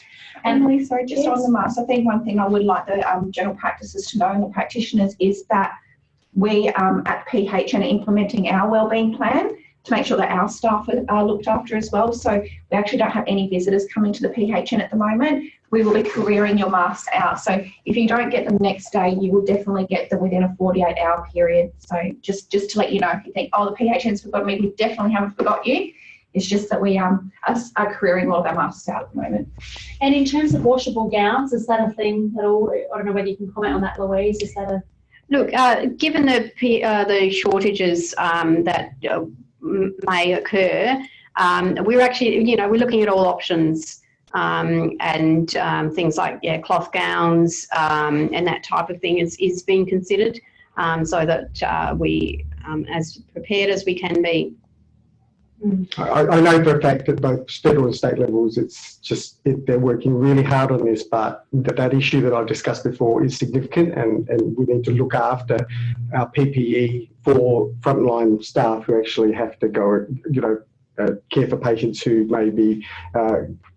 S4: And Lisa, just on the masks, I think one thing I would like the general practices to know and the practitioners is that we at PHN are implementing our wellbeing plan to make sure that our staff are looked after as well. So we actually don't have any visitors coming to the PHN at the moment. We will be couriering your masks out. So if you don't get them next day, you will definitely get them within a 48-hour period. So just to let you know, if you think, oh, the PHN's forgot me, we definitely haven't forgot you. It's just that we are couriering all of our masks out at the moment.
S1: And in terms of washable gowns, is that a thing at all? I don't know whether you can comment on that, Louise. Is that a...
S2: Look, given the shortages that may occur, we're actually, we're looking at all options, and things like cloth gowns and that type of thing is being considered, so that we as prepared as we can be.
S3: I know for a fact that both federal and state levels, they're working really hard on this, but that issue that I've discussed before is significant, and we need to look after our PPE for frontline staff who actually have to go, care for patients who may be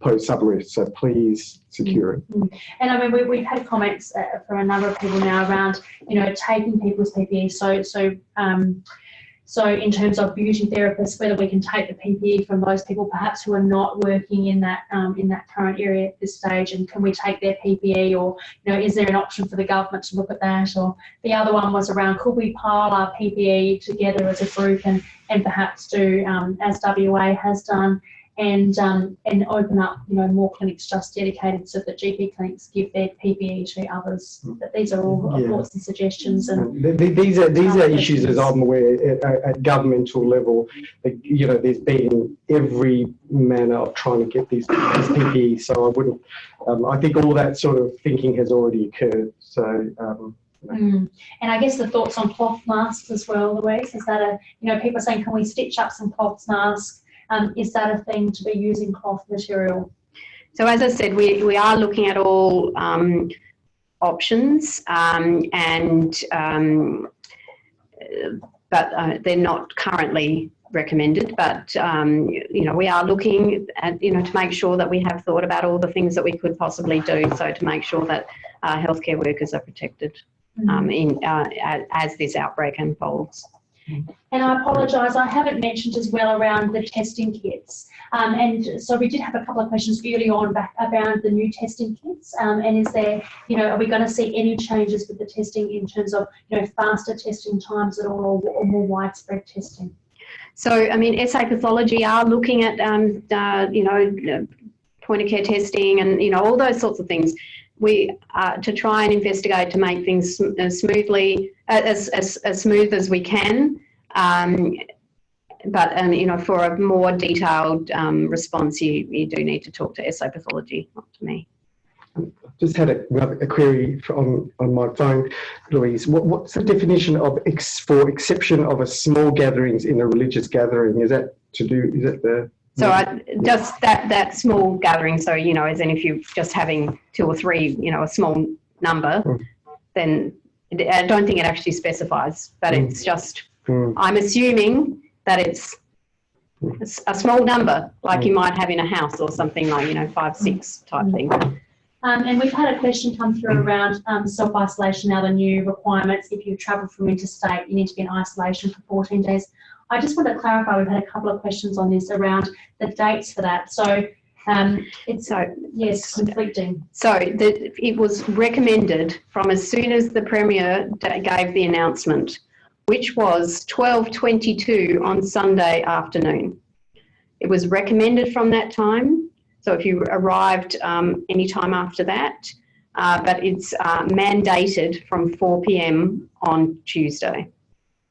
S3: posed sub-risk. So please secure it.
S1: And I mean, we've had comments from a number of people now around, taking people's PPE. So in terms of beauty therapists, whether we can take the PPE from those people perhaps who are not working in that current area at this stage, and can we take their PPE, or is there an option for the government to look at that? Or the other one was around, could we pile our PPE together as a group and perhaps do as WA has done, and open up, more clinics just dedicated so that GP clinics give their PPE to others. But these are all thoughts and suggestions. And
S3: these are issues, as I'm aware, at governmental level. There's been every manner of trying to get these PPE. So I wouldn't. I think all that sort of thinking has already occurred. So.
S1: And I guess the thoughts on cloth masks as well, Louise, is that people are saying, can we stitch up some cloth masks? Is that a thing to be using cloth material?
S2: So as I said, we are looking at all options, but they're not currently recommended. But we are looking at to make sure that we have thought about all the things that we could possibly do, so to make sure that healthcare workers are protected. As this outbreak unfolds.
S1: And I apologise, I haven't mentioned as well around the testing kits. And so we did have a couple of questions early on back around the new testing kits. And is there, are we going to see any changes with the testing in terms of, faster testing times at all, or more widespread testing?
S2: So, I mean, SA Pathology are looking at, point of care testing and, all those sorts of things. We to try and investigate to make things smoothly, as smooth as we can. But for a more detailed response, you do need to talk to SA Pathology, not to me.
S3: Just had a query on my phone, Louise. What's the definition of for exception of a small gatherings in a religious gathering? Is that the?
S2: So just that small gathering, so, as in if you're just having 2 or 3, a small number, then I don't think it actually specifies, but it's just, I'm assuming that it's a small number, like you might have in a house or something like, 5, 6 type thing.
S1: And we've had a question come through around self-isolation, now the new requirements. If you travel from interstate, you need to be in isolation for 14 days. I just want to clarify, we've had a couple of questions on this around the dates for that. So yes, conflicting. So
S2: it was recommended from as soon as the Premier gave the announcement, which was 12:22 on Sunday afternoon. It was recommended from that time. So if you arrived any time after that, but it's mandated from 4 p.m. on Tuesday.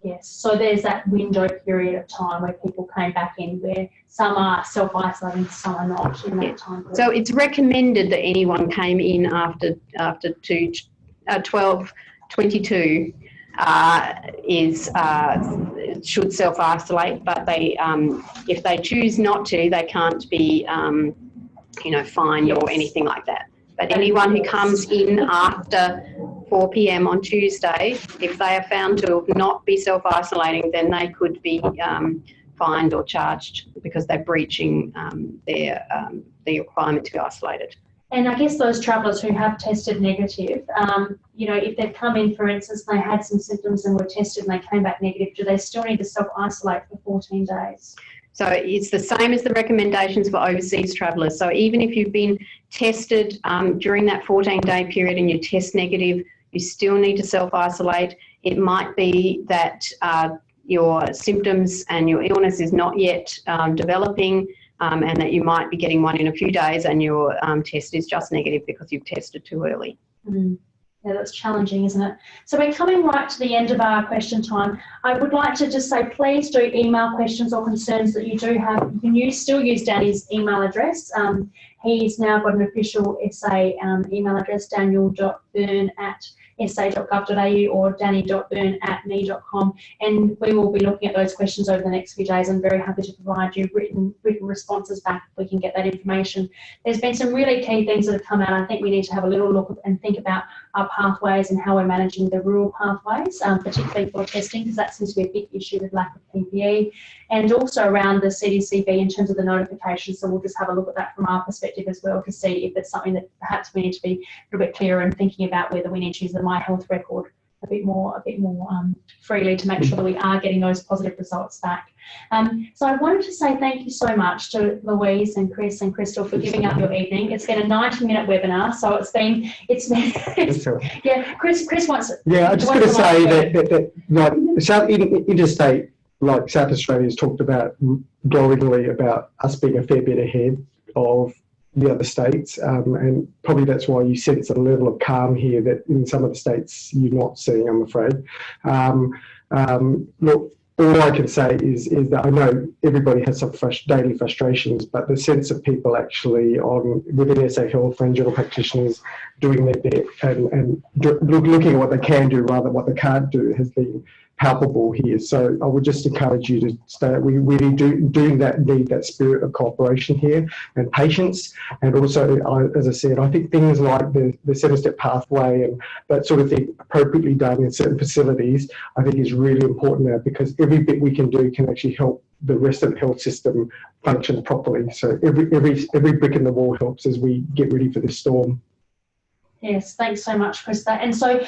S1: Yes, so there's that window period of time where people came back in, where some are self-isolating, some are not in that time period. So
S2: it's recommended that anyone came in after 12:22 should self-isolate, but they if they choose not to, they can't be fined or anything like that. But anyone who comes in after 4 p.m. on Tuesday, if they are found to not be self-isolating, then they could be fined or charged because they're breaching the requirement to be isolated.
S1: And I guess those travellers who have tested negative, if they've come in, for instance, they had some symptoms and were tested and they came back negative, do they still need to self-isolate for 14 days?
S2: So it's the same as the recommendations for overseas travellers. So even if you've been tested during that 14-day period and you test negative, you still need to self-isolate. It might be that your symptoms and your illness is not yet developing, and that you might be getting one in a few days and your test is just negative because you've tested too early.
S1: Yeah, that's challenging, isn't it? So we're coming right to the end of our question time. I would like to just say, please do email questions or concerns that you do have. You can still use Danny's email address. He's now got an official SA email address, daniel.byrne@sa.gov.au or danny.byrne@me.com, and we will be looking at those questions over the next few days. I'm very happy to provide you written responses back if we can get that information. There's been some really key things that have come out. I think we need to have a little look and think about our pathways and how we're managing the rural pathways, particularly for testing, because that seems to be a big issue with lack of PPE, and also around the CDCB in terms of the notification. So we'll just have a look at that from our perspective as well to see if there's something that perhaps we need to be a little bit clearer in thinking about whether we need to use the My Health record a bit more freely to make sure that we are getting those positive results back. So I wanted to say thank you so much to Louise and Chris and Crystal for giving up your evening. It's been a 90-minute webinar, so it's been yeah. Chris wants.
S3: Yeah, I just got to say that like South Interstate, like South Australia has talked about glowingly about us being a fair bit ahead of the other states, and probably that's why you sense a level of calm here that in some of the states you're not seeing, I'm afraid. Look, all I can say is that I know everybody has some daily frustrations, but the sense of people actually within SA Health and general practitioners doing their bit and looking at what they can do rather than what they can't do has been palpable here. So I would just encourage you to stay. We really need that spirit of cooperation here and patience. And also, as I said, I think things like the 7-step pathway and that sort of thing appropriately done in certain facilities, I think is really important now, because every bit we can do can actually help the rest of the health system function properly. So every brick in the wall helps as we get ready for this storm.
S1: Yes, thanks so much, Krista. And so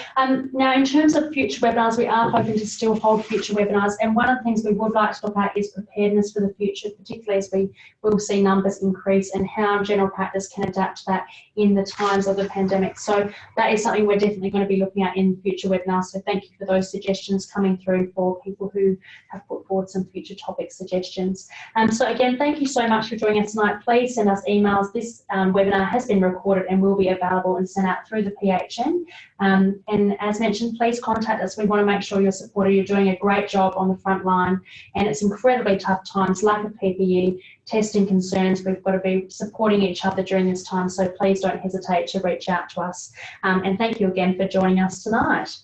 S1: now in terms of future webinars, we are hoping to still hold future webinars. And one of the things we would like to look at is preparedness for the future, particularly as we will see numbers increase and how general practice can adapt to that in the times of the pandemic. So that is something we're definitely going to be looking at in future webinars. So thank you for those suggestions coming through for people who have put forward some future topic suggestions. So again, thank you so much for joining us tonight. Please send us emails. This webinar has been recorded and will be available and sent out through the PHN. And as mentioned, please contact us. We want to make sure you're supported. You're doing a great job on the front line, and it's incredibly tough times, lack of PPE, testing concerns. We've got to be supporting each other during this time, so please don't hesitate to reach out to us. And thank you again for joining us tonight.